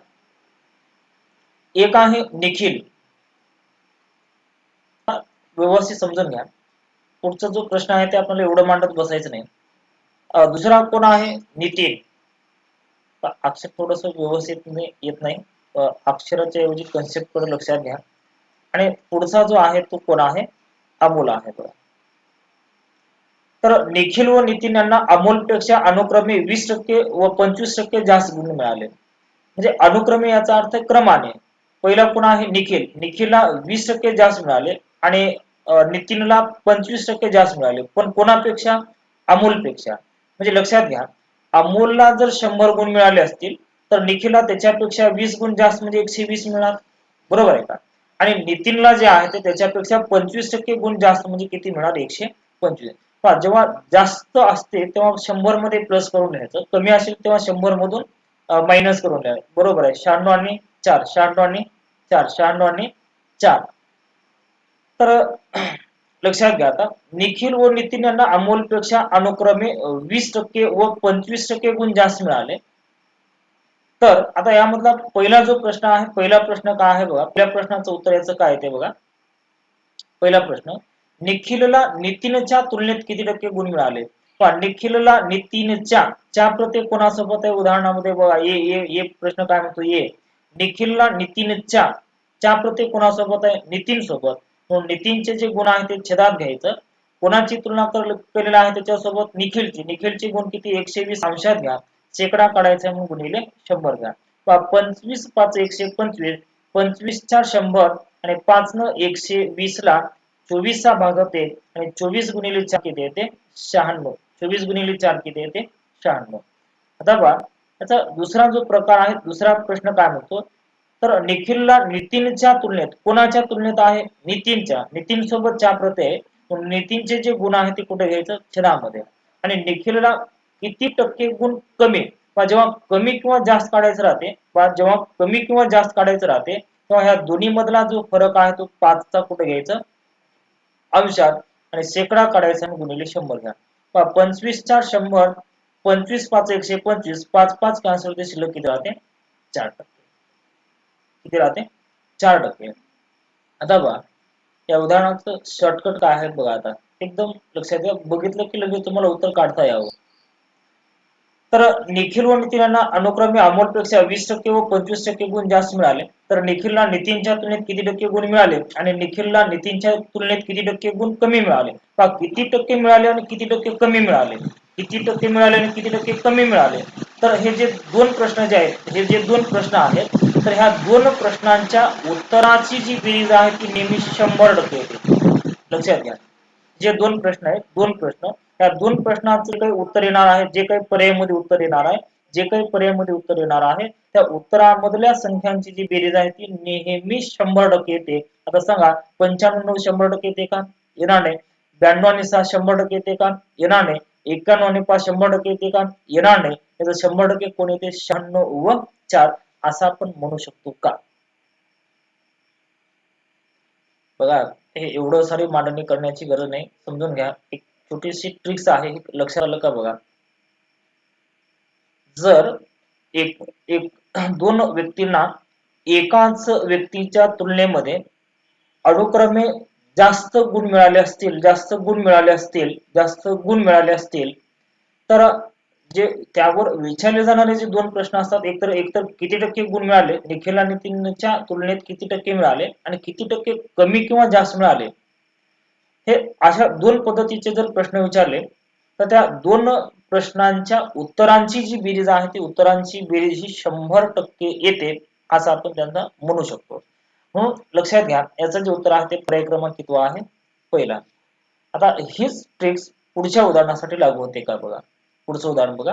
A: एक आहे निखिल. व्यवस्थित समजून घ्या. पुढचा जो प्रश्न आहे ते आपल्याला एवढं मांडत बसायचं नाही. दुसरा कोण आहे? नितीन. अक्षर थोडस व्यवस्थित येत नाही. अक्षराच्या ऐवजी कन्सेप्ट कडे लक्षात घ्या. आणि पुढचा जो आहे तो कोण आहे? अमोल आहे बघा. तर निखिल व नितीन यांना अमोलपेक्षा अनुक्रमे 20% व 25% जास्त गुण मिळाले. म्हणजे अनुक्रमे याचा अर्थ क्रमाने. पहिला कोण आहे? निखिल. निखिलला 20% जास्त मिळाले आणि नितीनला 25% जास्त मिळाले. पण कोणापेक्षा? अमोलपेक्षा. म्हणजे लक्षात घ्या, अमोलला जर 100 गुण मिळाले असतील तर निखिलला त्याच्यापेक्षा 20 गुण जास्त म्हणजे 120 मिळणार. बरोबर आहे का? आणि नितीनला जे आहे ते त्याच्यापेक्षा 25% गुण जास्त म्हणजे किती मिळणार? 125. पहा जेव्हा जास्त असते तेव्हा 100 मध्ये प्लस करून घ्यायचं, कमी असेल तेव्हा 100 मधून मायनस करून घ्यायचं. बरोबर आहे. 96 आणि 4, 96 आणि 4, 96 आणि 4. तर लक्षात घ्या आता निखिल व नितीन यांना अमोलपेक्षा अनुक्रमे 20% व 25% गुण जास्त मिळाले. तर आता यामधला पहिला जो प्रश्न आहे, पहिला प्रश्न काय आहे बघा. पहिल्या प्रश्नाचं उत्तर याचं काय आहे ते बघा. पहिला प्रश्न, निखिलला नितीनच्या तुलनेत किती टक्के गुण मिळाले? पहा निखिलला नितीनच्या च्या प्रत्येक कोणासोबत आहे उदाहरणामध्ये बघा. ये प्रश्न काय म्हणतो? ये निखिलला नितीनच्या च्या प्रत्येक कोणासोबत आहे? नितीन सोबत. म्हणून नितीनचे जे गुण आहेत ते छेदात घ्यायचं. कोणाची तुलना केलेला आहे त्याच्यासोबत? निखिलची. निखिलचे गुण किती? 120 अंशात घ्या. शेकडा काढायचा म्हणून गुणिले 100 घ्या. पहा 25 5 125. 25 4 100 आणि 5 न 120 ला 24 चा भाग होते आणि 24 गुणिले 4 किती येते? 96. 24 गुणिले 4 किती येते? 96. आता पहा याचा दुसरा जो प्रकार आहे, दुसरा प्रश्न काय म्हणतो? तर निखिलला नितीनच्या तुलनेत, कोणाच्या तुलनेत आहे? नितीनच्या. नितीन सोबत च्या प्रत्यय आहे. नितीनचे जे गुण आहेत ते कुठे घ्यायचं? छेदामध्ये. आणि निखिलला किती टक्के गुण कमी? जेव्हा कमी किंवा जास्त काढायचं राहते, जेव्हा कमी किंवा जास्त काढायचं राहते तेव्हा ह्या दोन्ही मधला जो फरक आहे तो 5 चा कुठे घ्यायचा? अंशात. आणि शेकडा काढायचा आणि गुणिले 100 घ्या. 25 4 100. 25 5 125. 5 5 कॅन्सल होते, शिल्लक किती राहते? 4%. किती राहते? 4%. आता बघा या उदाहरणाचं शॉर्टकट काय आहे बघा. आता एकदम लक्षात घ्या, बघितलं की लगेच तुम्हाला उत्तर काढता यावं. तर निखिल व नितीन यांना अनुक्रमे अमोलपेक्षा 20% व 25% गुण जास्त मिळाले. तर निखिलला नितीनच्या तुलनेत किती टक्के गुण मिळाले आणि निखिलला नितीनच्या तुलनेत किती टक्के गुण कमी मिळाले? पहा किती टक्के मिळाले आणि किती टक्के कमी मिळाले? किती टक्के मिळाले आणि किती टक्के कमी मिळाले? तर हे जे दोन प्रश्न जे आहेत, हे जे दोन प्रश्न आहेत तर ह्या दोन प्रश्नांच्या उत्तराची जी बेरीज आहे ती नेहमी 100% येते. लक्षात घ्या. जे दोन प्रश्न आहेत, दोन प्रश्न, त्या दोन प्रश्नांचे काही उत्तर येणार आहे, जे काही पर्यायामध्ये उत्तर येणार आहे, जे काही पर्यायामध्ये उत्तर येणार आहे, त्या उत्तरामधल्या संख्यांची जी बेरीज आहे ती नेहमी 100% येते. आता सांगा, 95 100% येते का? येणार नाही. 92 आणि 6 100% येते का? येणार नाही. 91 आणि 5 100% येते का? येणार नाही. त्याचं 100% कोण येते? 96 व 4 असं आपण म्हणू शकतो का? बघा, हे एवढं सारी मांडणी करण्याची गरज नाही, समजून घ्या. एक छोटीशी ट्रिक्स आहे, लक्षात आलं का बघा. जर एक एक दोन व्यक्तींना एकाच व्यक्तीच्या तुलनेमध्ये अनुक्रमे जास्त गुण मिळाले असतील, जास्त गुण मिळाले असतील, जास्त गुण मिळाले असतील, तर जे त्यावर विचारले जाणारे जे दोन प्रश्न असतात, एकतर किती टक्के गुण मिळाले, निखिल आणि नितीनच्या तुलनेत किती टक्के मिळाले आणि किती टक्के कमी किंवा जास्त मिळाले, हे अशा दोन पद्धतीचे जर प्रश्न विचारले तर त्या दोन प्रश्नांच्या उत्तरांची जी बेरीज आहे ती उत्तरांची बेरीज ही 100% येते असं आपण त्यांना म्हणू शकतो. म्हणून लक्षात घ्या, याचं जे उत्तर आहे ते पर्याय क्रमांक कितवा आहे? पहिला. आता हीच ट्रिक्स पुढच्या उदाहरणासाठी लागू होते का बघा. पुढचं उदाहरण बघा.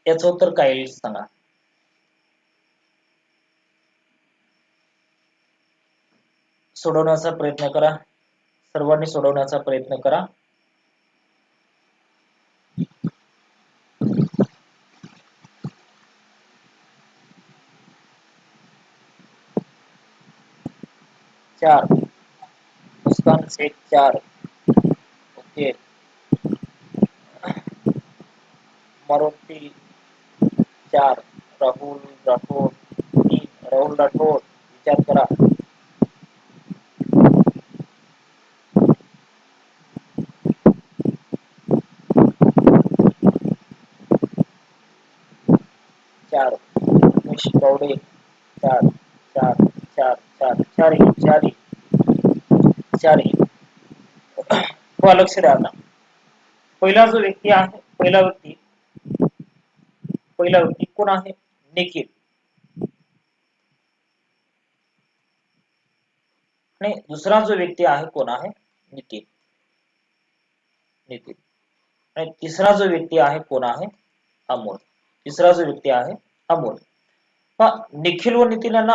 A: याचं उत्तर काय येईल सांगा. सोडवण्याचा प्रयत्न करा, सर्वांनी सोडवण्याचा प्रयत्न करा. चार, मुस्कान शेख 4, ओके, मारुती 4, राहुल राठोड 3, राहुल राठोड विचार करा. चार, उमेश कवडे 4, 4, 4, 4, चारही चारही. लक्ष द्या आता. पहिला जो व्यक्ती आहे, पहिला व्यक्ती कोण आहे? निखिल. आणि दुसरा जो व्यक्ती आहे कोण आहे? नितीन. नितीन. आणि तिसरा जो व्यक्ती आहे कोण आहे? अमोल. तिसरा जो व्यक्ती आहे अमोल. निखिल व नितीन यांना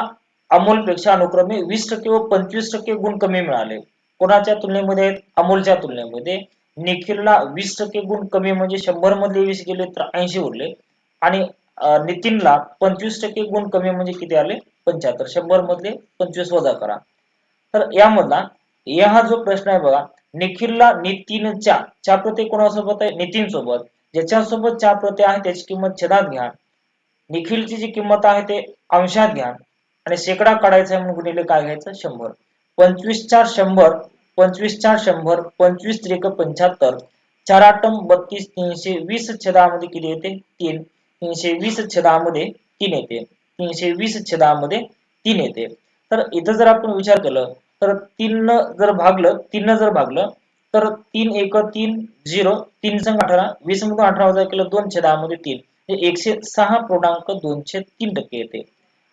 A: अमोल पेक्षा अनुक्रमे 20% व 25% गुण कमी मिळाले. कोणाच्या तुलनेमध्ये? अमोलच्या तुलनेमध्ये. निखिलला 20% गुण कमी म्हणजे 100 मधले 20 गेले तर 80 उरले आणि नितीनला 25% गुण कमी म्हणजे किती आले? 75. 100 मधले 25 वजा करा. तर यामधला हा जो प्रश्न आहे बघा, निखिलला नितीनच्या च्या प्रती कोणासोबत आहे? नितीन सोबत. ज्याच्यासोबत च्या प्रती आहे त्याची किंमत छेदात घ्या. निखिलची जी किंमत आहे ते अंशात घ्या आणि शेकडा काढायचा आहे म्हणून गुणिले काय घ्यायचं? 100. 25 4 100, 25 4 100, 25 त्रिक 75, 4 8 32, 320 छेदामध्ये किती येते? 3. 320 छेदामध्ये 3 येते. 320 छेदामध्ये 3 येते. तर इथं जर आपण विचार केलं तर 3 जर भागलं, 3 जर भागलं तर 3 1 3 0, 3 संग 18, 20 मधून 18 वजा केलं 2 छेदामध्ये 3, 106.203% येते.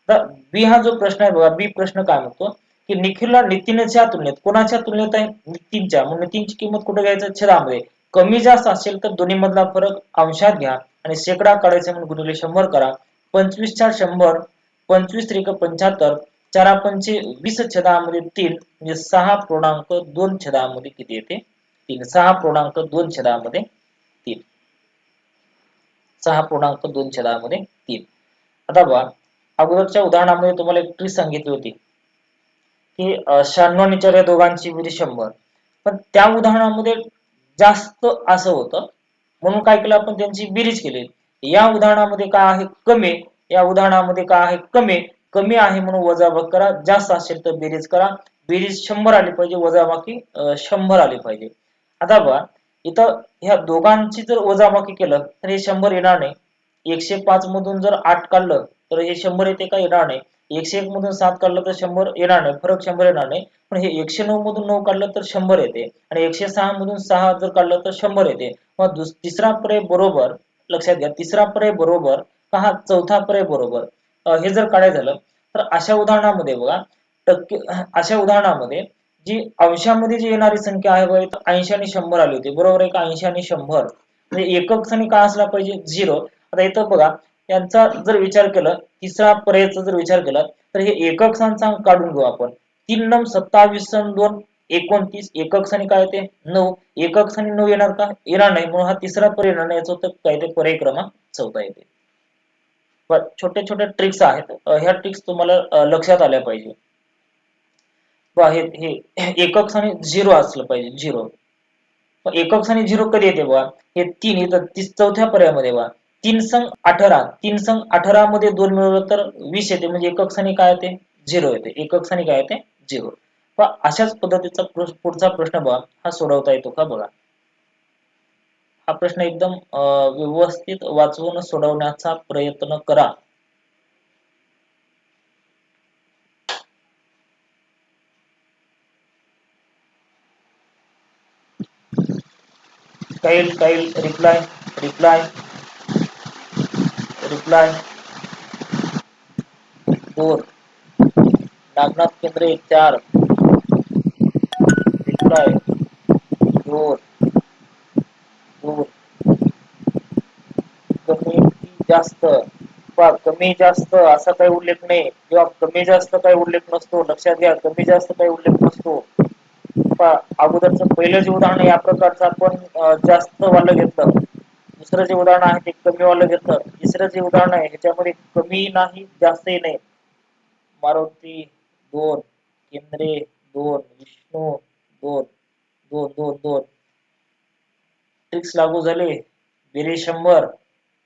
A: तर बी हा जो प्रश्न आहे बघा, बी प्रश्न काय म्हणतो की निखिलला नितीनच्या तुलनेत, कोणाच्या तुलनेत आहे? नितीनच्या. मग नितीनची किंमत कुठे घ्यायचं? छेदामध्ये. कमी जास्त असेल तर दोन्ही मधला फरक अंशात घ्या आणि शेकडा काढायचा म्हणून गुणिले 100 करा. 25 4 100, 25 त्रिक 75, 4 पंचे 20 छेदामध्ये 3 म्हणजे 6.2 छेदामध्ये किती येते? 3. 6.2 छेदामध्ये 3. 6.2 छेदामध्ये 3. आता बघा, अगोदरच्या उदाहरणामध्ये तुम्हाला एक ट्रिक सांगितली होती की 96 आणि 4 या दोघांची बेरीज 100. पण त्या उदाहरणामध्ये जास्त असं होतं म्हणून काय केलं आपण? त्यांची बेरीज केली. या उदाहरणामध्ये काय आहे? कमी. या उदाहरणामध्ये काय आहे? कमी. कमी आहे म्हणून वजाबाकी करा, जास्त असेल तर बेरीज करा. बेरीज 100 आली पाहिजे, वजाबाकी 100 आली पाहिजे. आता बघा, इथं ह्या दोघांची जर वजाबाकी केलं तर हे 100 येणार नाही. 105 मधून जर 8 काढलं तर हे 100 येते का? येणार नाही. 101 मधून 7 काढलं तर 100 येणार नाही, फरक 100 येणार नाही. पण हे 109 मधून 9 काढलं तर 100 येते आणि 106 मधून 6 जर काढलं तर 100 येते. मग तिसरा पर्याय बरोबर. लक्षात घ्या, तिसरा पर्याय बरोबर का हा चौथा पर्याय बरोबर. हे जर काढायचं झालं तर अशा उदाहरणामध्ये बघा, टक्के अशा उदाहरणामध्ये जी अंशामध्ये जी येणारी संख्या आहे बघा, इथं 80 आणि 100 आली होती, बरोबर आहे का? 80 आणि 100 म्हणजे एकक स्थानी काय असला पाहिजे? 0. आता इथं बघा, यांचा जर विचार केला, तिसरा पर्यायचा जर विचार केला तर हे एकक स्थान काढून घेऊ आपण. 3 नम 27 आणि 2 29, एकक स्थानी काय येते? 9. एकक स्थानी 9 येणार का? येणार नाही, म्हणून हा तिसरा पर्याय येणार नाही. याचं उत्तर काय ते पर्याय क्रमांक चौथा येते. पण छोटे छोटे ट्रिक्स आहेत, ह्या ट्रिक्स तुम्हाला लक्षात आल्या पाहिजे. पहा हे एकक स्थानी 0 असलं पाहिजे, 0. मग एकक स्थानी 0 कधी येते बघा? हे 3 येतं चौथ्या पर्यायामध्ये बघा. 3 संग 18, 3 संग 18 मध्ये 2 मिळवलं तर 20 येते, म्हणजे एकक स्थानी काय येते? 0 येते. एकक स्थानी काय येते? 0. पहा अशाच पद्धतीचा पुढचा प्रश्न बघा, हा सोडवता येतो का बघा. हा प्रश्न एकदम व्यवस्थित वाचवून सोडवण्याचा प्रयत्न करा. काईल रिप्लाय रिप्लाय रिप्लाय 2, नागनाथ केंद्रे 4, रिप्लाय 2, 2, कमी की जास्त? पहा कमी जास्त असा काही उल्लेख नाही, किंवा कमी जास्त काही उल्लेख नसतो. लक्षात घ्या, कमी जास्त काही उल्लेख नसतो. पहा अगोदरचं पहिलं जे उदाहरण या प्रकारचं आपण जास्त वालं घेतलं, दुसरं जे उदाहरण आहे ते कमी वालं घेतलं, तिसरं जे उदाहरण आहे ह्याच्यामध्ये कमी नाही जास्तही नाही. मारुती 2, केंद्रे 2, विष्णू 2, 2, 2, 2. ट्रिक्स लागू झाले. बेरीज 100,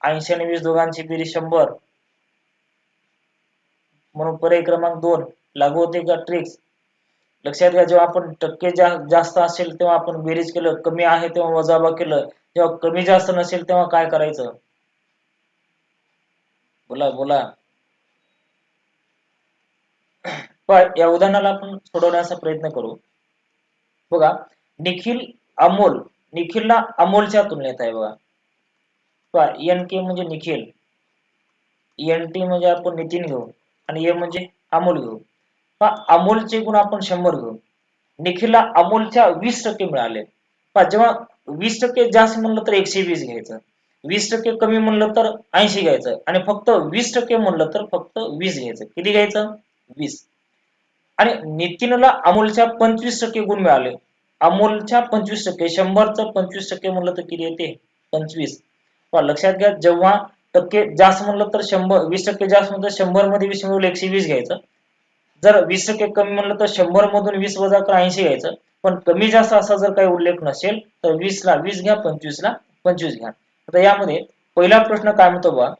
A: 80 आणि 20 दोघांची बेरीज 100, म्हणून पर्याय क्रमांक 2 लागू होते का ट्रिक्स? लक्षात घ्या, जेव्हा आपण टक्के जास्त असेल तेव्हा आपण बेरीज केलं, कमी आहे तेव्हा वजाबाकी केलं, जेव्हा कमी जास्त नसेल तेव्हा काय करायचं? बोला बोला. पण या उदाहरणाला आपण सोडवण्याचा प्रयत्न करू. बघा, निखिल अमोल, निखिलला अमोलच्या तुलनेत आहे बघा. पहा एन के म्हणजे निखिल, एन टी म्हणजे आपण नितीन घेऊ आणि ए म्हणजे अमोल घेऊ. पहा अमोलचे गुण आपण 100 घेऊ, निखिलला अमोलच्या 20% मिळाले. पहा जेव्हा 20% जास्त म्हणलं तर 120 घ्यायचं, 20% कमी म्हणलं तर 80 घ्यायचं आणि फक्त 20% म्हणलं तर फक्त 20 घ्यायचं. किती घ्यायचं? 20. आणि नितीनला अमोलच्या 25% गुण मिळाले. अमोलच्या 25%, 100चं 25% म्हणलं तर किती येते? 25. पहा लक्षात घ्या, जेव्हा टक्के जास्त म्हणलं तर 100, 20% जास्त म्हणलं तर 100 मध्ये 20 मिळवलं 120 घ्यायचं. जर 20% कमी म्हणलं तर 100 मधून 20 वजा कर 80 घ्यायचं. पण कमी जास्त असा जर काही उल्लेख नसेल तर 20 ला 20 घ्या, 25 ला 25 घ्या. आता यामध्ये पहिला प्रश्न काय म्हणतो बघा,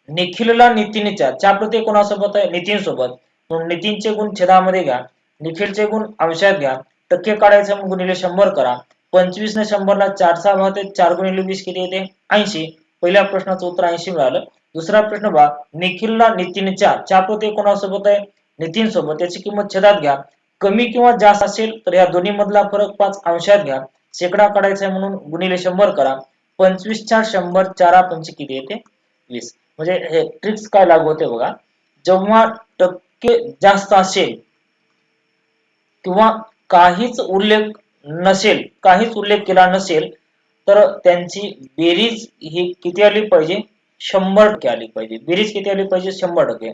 A: निखिलला नितीनच्या च्या कोणासोबत आहे? नितीन सोबत. म्हणून नितीनचे गुण छेदामध्ये घ्या, निखिलचे गुण अंशात घ्या, टक्के काढायचे मग गुणिले 100 करा. 25 ने 100 ला 4चा भाग आहे, 4 गुणिले 20 किती येते? 80. पहिल्या प्रश्नाचं उत्तर 80 मिळालं. दुसरा प्रश्न बघा, निखिलला नितीनच्या च्या कोणासोबत आहे? नितीन सोबत. त्याची किंमत छेदात घ्या. कमी किंवा जास्त असेल तर या दोन्ही मधला फरक 5 अंशात घ्या. शेकडा काढायचा आहे म्हणून गुणिले 100 करा. 25 च्या 100, 4 पंचे किती येते? 20. म्हणजे हे ट्रिक्स काय लागू होते बघा, जेव्हा टक्के जास्त असेल किंवा काहीच उल्लेख नसेल, काहीच उल्लेख केला नसेल तर त्यांची बेरीज ही किती आली पाहिजे? 100% आली पाहिजे. बेरीज किती आली पाहिजे? 100%.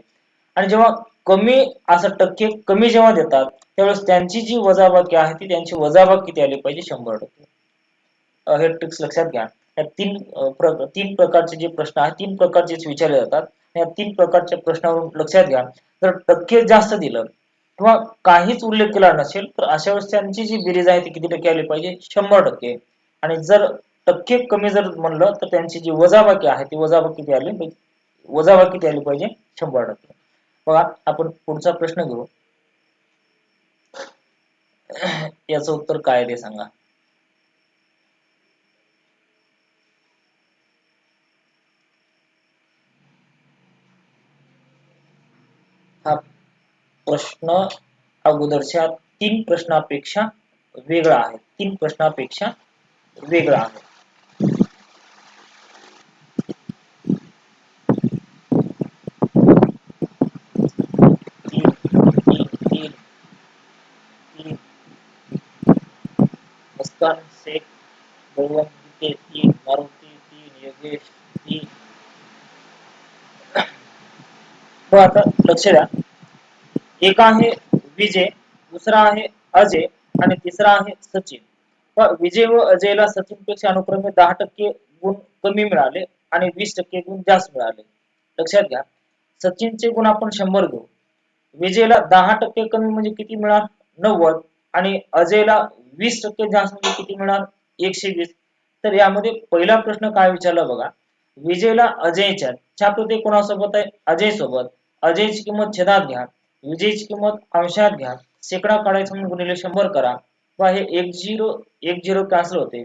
A: आणि जेव्हा कमी असं टक्के कमी जेव्हा देतात त्यावेळेस त्यांची जी वजाबाकी आहे ती त्यांची वजाबाकी किती आली पाहिजे? 100%. हे ट्रिक्स लक्षात घ्या. या तीन प्रकारचे जे प्रश्न आहेत, तीन प्रकारचे विचारले जातात. या तीन प्रकारच्या प्रश्नावरून लक्षात घ्या, जर टक्के जास्त दिलं किंवा काहीच उल्लेख केला नसेल तर अशा वेळेस त्यांची जी बेरीज आहे ती किती टक्के आली पाहिजे? 100%. आणि जर टक्के कमी जर म्हणलं तर त्यांची जी वजाबाकी आहे ती वजाबाकी किती आली पाहिजे? वजाबाकी किती आली पाहिजे? 100%. बघा आपण पुढचा प्रश्न घेऊ. याचं उत्तर काय ते सांगा. प्रश्न अगोदरच्या 3 प्रश्नापेक्षा वेगळा आहे. 3 प्रश्नापेक्षा वेगळा आहे. तीन, तीन, तीन, तीन. मुस्कान शेख, गौरव गीते 3, मारुती 3, योगेश 3. तो आता लक्ष द्या. एक आहे विजय, दुसरा आहे अजय आणि तिसरा आहे सचिन. विजय व अजयला सचिनपेक्षा अनुक्रमे 10% गुण कमी मिळाले आणि 20% गुण जास्त मिळाले. लक्षात घ्या, सचिनचे गुण आपण 100 घेऊ, विजयला 10% कमी म्हणजे किती मिळणार 90 आणि अजयला 20% जास्त म्हणजे किती मिळणार 120. तर यामध्ये पहिला प्रश्न काय विचारला बघा, विजयला अजयच्या छापते कोणासोबत आहे अजय सोबत, अजयची किंमत छेदात घ्या, विजयची किंमत अंशात घ्या, शेकडा काढायचा म्हणून गुणिले 100 करा. व हे 1 0 कॅन्सल होते.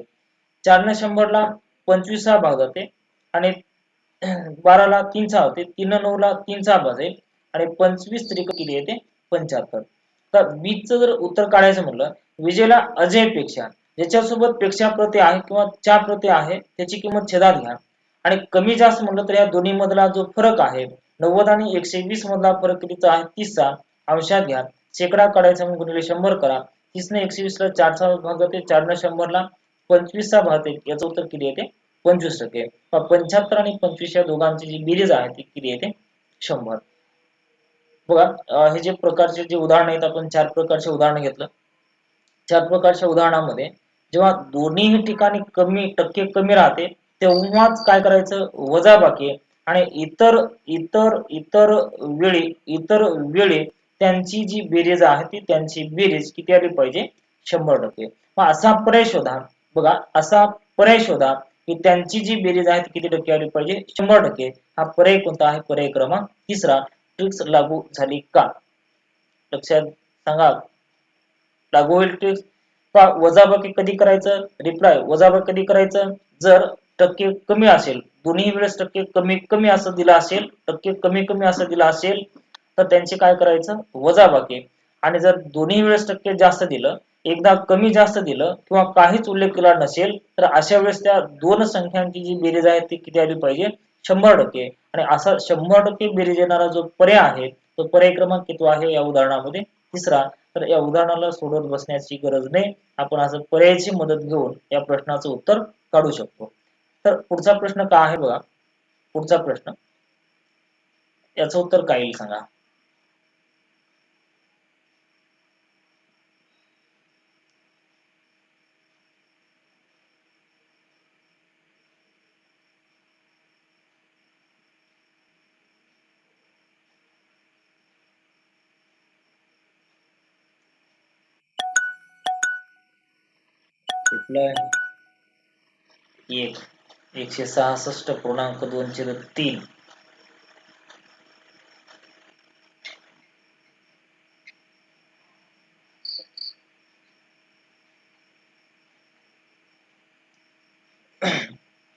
A: 4 ने 100 ला 25 भाग जाते आणि 12 ला 3 होते, 3 9 ला 3 बसेल आणि 25 त्रिक किती येते 75. तर 20 चं जर उत्तर काढायचं म्हटलं, विजयला अजय पेक्षा ज्याच्यासोबत पेक्षा प्रती आहे किंवा च्या प्रती आहे त्याची किंमत छेदात घ्या आणि कमी जास्त म्हटलं तर या दोन्ही मधला जो फरक आहे 90 आणि 120 मधला फरक कितीचा आहे 30चा, अंशात घ्या, शेकडा काढायचा म्हणून गुणिले 100 करा. 30 ने 120 ला 4 भाग जाते, 4 ने 100 ला 25 भाग येते, याचं उत्तर किती येते 25%. 75 आणि 25 या दोघांची जी बेरीज आहे ती किती येते 100. बघा, हे जे प्रकारचे जे उदाहरण आहेत आपण 4 प्रकारचे उदाहरण घेतलं. 4 प्रकारच्या उदाहरणामध्ये जेव्हा दोन्ही ठिकाणी कमी टक्के कमी राहते तेव्हाच काय करायचं वजाबाकी आणि इतर वेळी त्यांची जी बेरीज आहे ती त्यांची बेरीज किती आली पाहिजे 100%. मग असा पर्याय शोधा. बघा, असा पर्याय शोधा की त्यांची जी बेरीज आहे ती किती टक्के आली पाहिजे 100%. हा पर्याय कोणता आहे, पर्याय क्रमांक तिसरा. ट्रिक्स लागू झाली का लक्षात सांगा, लागू होईल ट्रिक्स. वजाबाकी कधी करायचं, रिप्लाय वजाबाकी कधी करायचं जर टक्के कमी असेल, दोन्ही वेळेस टक्के कमी कमी असं दिलं असेल, टक्के कमी कमी असं दिलं असेल तर त्यांचे काय करायचं वजाबाकी. आणि जर दोन्ही वेळेस टक्के जास्त दिलं, एकदा कमी जास्त दिलं किंवा काहीच उल्लेख केला नसेल तर अशा वेळेस त्या दोन संख्यांची जी बेरीज आहे ती किती आली पाहिजे 100%. आणि असा 100% बेरीज येणारा जो पर्याय आहे तो पर्याय क्रमांक किती आहे या उदाहरणामध्ये तिसरा. तर या उदाहरणाला सोडवत बसण्याची गरज नाही, आपण असं पर्यायाची मदत घेऊन या प्रश्नाचं उत्तर काढू शकतो. तर पुढचा प्रश्न काय आहे बघा, पुढचा प्रश्न याचं उत्तर काय येईल सांगा. रिप्लाय 1 166.203.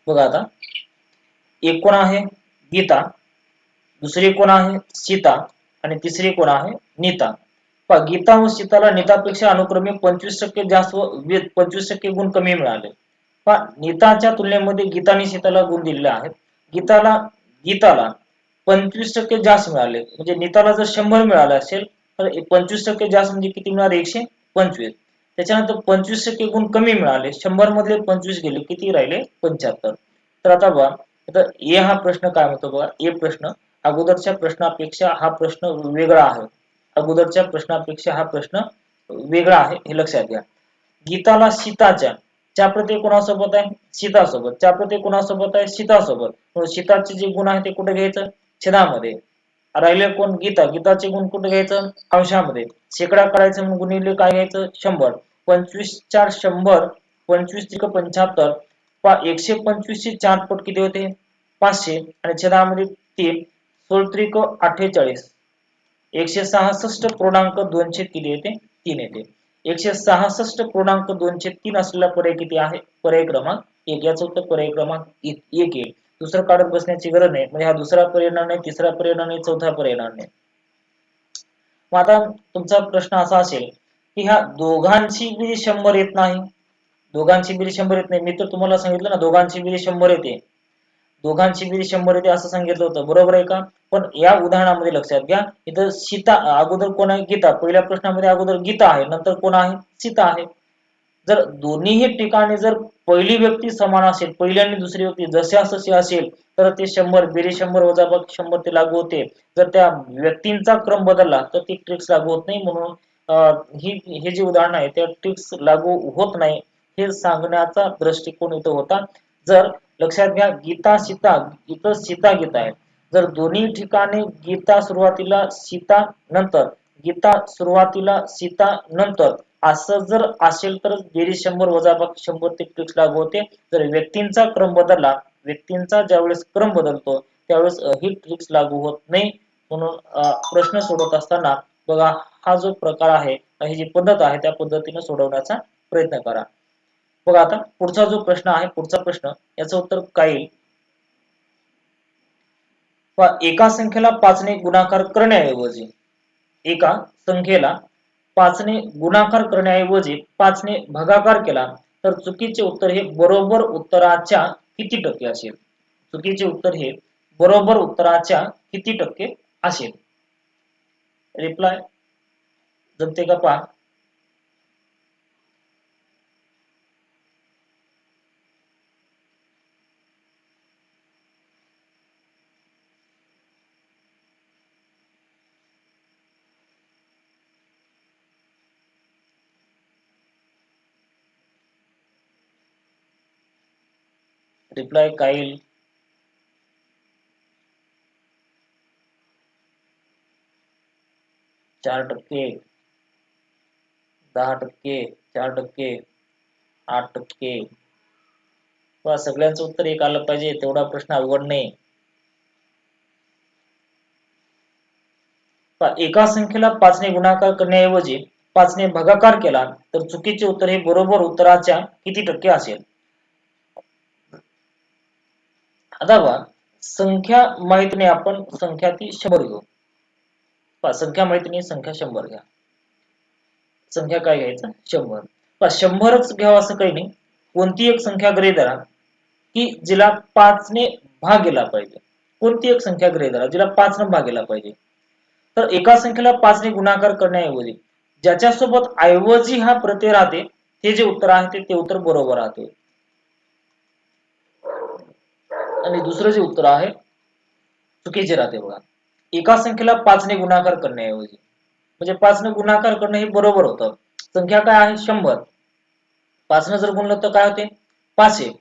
A: बघा आता, एक कोण आहे गीता, दुसरी कोण आहे सीता आणि तिसरी कोण आहे नीता. पहा, गीता व सीताला नीतापेक्षा अनुक्रमे 25% जास्त व 25% गुण कमी मिळाले. पहा, नीताच्या तुलनेमध्ये गीताने सीताला गुण दिलेले आहेत. गीताला गीताला 25% जास्त मिळाले, म्हणजे नीताला जर 100 मिळाले असेल तर 25% जास्त म्हणजे किती मिळाले 125. त्याच्यानंतर 25% गुण कमी मिळाले, 100 मधले 25 गेले, किती राहिले 75. तर आता बघा, आता ए हा प्रश्न काय म्हणतो बघा, ए प्रश्न अगोदरच्या प्रश्नापेक्षा हा प्रश्न वेगळा आहे. अगोदरच्या प्रश्नापेक्षा हा प्रश्न वेगळा आहे हे लक्षात घ्या. गीताला सीताच्या च्या प्रती कोणासोबत आहे सीतासोबत, च्या प्रती कोणासोबत आहे सीतासोबत, सीताचे जे गुण आहे ते कुठे घ्यायचं छेदामध्ये, राहिले कोण गीता, गीताचे गुण कुठे घ्यायचं अंशामध्ये, शेकडा करायचं म्हणून गुणिले काय घ्यायचं 100. 25 4 100, 25 त्रिक 75. 125 चे 4 पट किती होते 500 आणि छेदामध्ये 3, 16 त्रिक 48, 166.203 किती येते 3 येते. 166.203 असलेला पर्याय किती आहे, पर्याय क्रमांक 1. याचं उत्तर पर्याय क्रमांक 1 येईल. दुसरं काढत बसण्याची गरज नाही, म्हणजे हा दुसरा पर्याय येणार नाही, तिसरा पर्याय येणार नाही, चौथा पर्याय येणार नाही. मग आता तुमचा प्रश्न असा असेल की ह्या दोघांची बेरीज 100 येत नाही. दोघांची बेरीज 100 येत नाही. मी तर तुम्हाला सांगितलं ना दोघांची बेरीज 100 येते. दोघांची बेरीज 100 येते असं सांगितलं होतं, बरोबर आहे का? पण या उदाहरणामध्ये लक्षात घ्या, इथं सीता अगोदर कोण आहे? गीता. पहिल्या प्रश्नामध्ये अगोदर गीता आहे, नंतर कोण आहे? सीता आहे. जर दोन्हीही ठिकाणी जर पहिली व्यक्ती समान असेल, पहिली आणि दुसरी व्यक्ती जशास असेल, तर ते 100 बेरीज 100 वजाबाकी 100 ते लागू होते. जर त्या व्यक्तींचा क्रम बदलला तर ती ट्रिक्स लागू होत नाही. म्हणून ही हे जे उदाहरण आहे त्या ट्रिक्स लागू होत नाही हे सांगण्याचा दृष्टिकोन इथं होता. जर लक्षात घ्या, गीता सीता, इथं सीता गीता आहे. जर दोन्ही ठिकाणी गीता सुरुवातीला सीता नंतर, गीता सुरुवातीला सीता नंतर असं जर असेल तर बेरीज 100 वजाबाकी 100 ते ट्रिक्स लागू होते. जर व्यक्तींचा क्रम बदलला, व्यक्तींचा ज्यावेळेस क्रम बदलतो त्यावेळेस ही ट्रिक्स लागू होत नाही. म्हणून प्रश्न सोडवत असताना बघा हा जो प्रकार आहे, ही जी पद्धत आहे त्या पद्धतीने सोडवण्याचा प्रयत्न करा. बघा आता पुढचा जो प्रश्न आहे, पुढचा प्रश्न याचं उत्तर काय येईल? एका संख्येला 5 ने गुणाकार करण्याऐवजी, एका संख्येला 5 ने गुणाकार करण्याऐवजी 5 ने भागाकार केला तर चुकीचे उत्तर हे बरोबर उत्तराच्या किती टक्के असेल? चुकीचे उत्तर हे बरोबर उत्तराच्या किती टक्के असेल? रिप्लाय जमते का पहा. रिप्लाय काय येईल? 4%, 10%, 4%, 8%. सगळ्यांचं उत्तर एक आलं पाहिजे, तेवढा प्रश्न अवघड नाही. एका संख्येला 5 ने गुणाकार करण्याऐवजी 5 ने भागाकार केला तर चुकीचे उत्तर हे बरोबर उत्तराच्या किती टक्के असेल? आता बघा, संख्या माहित नाही, आपण संख्या ती 100 घेऊ. संख्या माहित नाही, संख्या 100 घ्या. संख्या काय घ्यायचं? 100. 100च घ्यावं असं काही नाही. कोणती एक संख्या गृहीत धरा की जिला 5 ने भाग गेला पाहिजे. कोणती एक संख्या गृहीत धरा जिला 5 ने भाग गेला पाहिजे. तर एका संख्येला 5 ने गुणाकार करण्याऐवजी ज्याच्यासोबत ऐवजी हा प्रत्यय राहते ते जे उत्तर आहे ते उत्तर बरोबर राहते. आणि दुसरं जे उत्तर आहे चुकीचे राहते. बघा, एका संख्येला 5 ने गुणाकार करण्याऐवजी, म्हणजे 5 ने गुणाकार करणं हे बरोबर होतं. संख्या काय आहे? 100. 5 ने जर गुणलं तर काय होते? 500.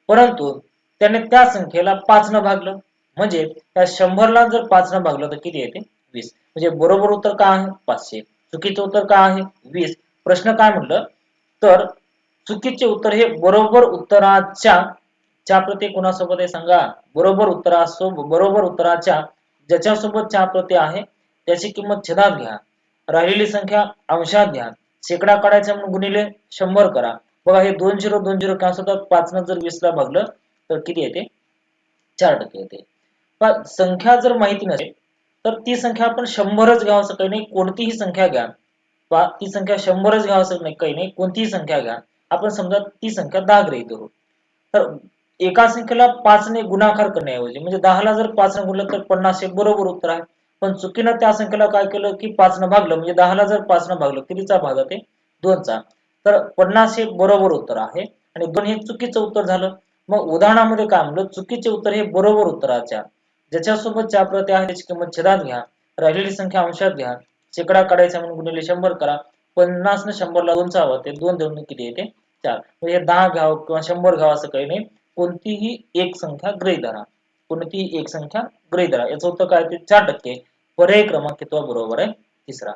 A: परंतु त्याने त्या संख्येला 5 न भागलं, म्हणजे त्या 100 ला जर 5 न भागलं तर किती येते? 20. म्हणजे बरोबर उत्तर काय आहे? 500. चुकीचं उत्तर काय आहे? 20. प्रश्न काय म्हटलं तर चुकीचे उत्तर हे बरोबर उत्तराच्या, च्या प्रत्यय कोणासोबत आहे सांगा? बरोबर उत्तराच्या ज्याच्यासोबत च्या प्रत्यय आहे त्याची किंमत छेदात घ्या, राहिलेली संख्या अंशात घ्या, शेकडा काढायचा म्हणून गुणिले 100 करा. बघा हे 2 0 2 0 कॅन्सल होतात. 5 न जर 20 ला भागलं तर किती येते? 4% येते. पण संख्या जर माहिती नसेल तर ती संख्या आपण 100च घ्यावं असं काही नाही, कोणतीही संख्या घ्या. ती संख्या 100च घ्यावं असं नाही, काही नाही, कोणतीही संख्या घ्या. आपण समजा ती संख्या 10 गृहीत धरू. तर एका संख्येला 5 ने गुणाकार करण्याऐवजी, म्हणजे 10 ला जर 5 ने गुणलं तर 50 हे बरोबर उत्तर आहे. पण चुकीनं त्या संख्येला काय केलं की 5 न भागलं, म्हणजे 10 ला जर 5 न भागलं कितीचा भाग जाते? 2 चा. तर 50 हे बरोबर उत्तर आहे आणि 2 हे चुकीचं उत्तर झालं. मग उदाहरणामध्ये काय म्हणलं? चुकीचे उत्तर हे बरोबर उत्तराच्या ज्याच्यासोबत च्या प्रत्यय आहे त्याची किंमत छेदात घ्या, राहिलेली संख्या अंशात घ्या, शेकडा काढायचा म्हणून गुणिले 100 करा. 50 न 100 ला 2 चा ते 2 देऊन किती येते? 4. म्हणजे 10 घ्यावं किंवा 100 घ्यावं असं काही नाही, कोणतीही एक संख्या गृहीत धरा. कोणतीही एक संख्या गृहीत धरा. याचं उत्तर काय ते? 4%. पर्याय क्रमांक कितवा बरोबर आहे? तिसरा.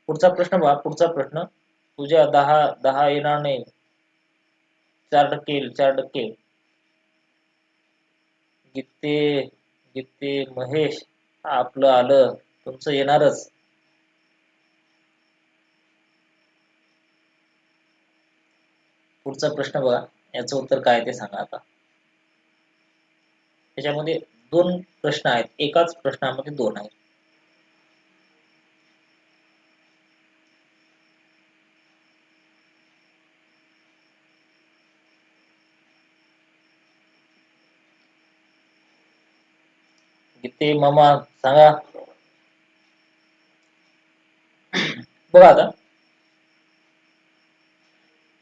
A: पुढचा प्रश्न बघा, पुढचा प्रश्न. तुझ्या 10 येणार नाही, 4% येईल, 4%. गीते गीते महेश आपलं आलं, तुमचं येणारच. पुढचा प्रश्न बघा, याचं उत्तर काय ते सांगा आता. त्याच्यामध्ये 2 प्रश्न आहेत, एकाच प्रश्नामध्ये 2 आहेत. गीते मामा सांगा. बघा आता,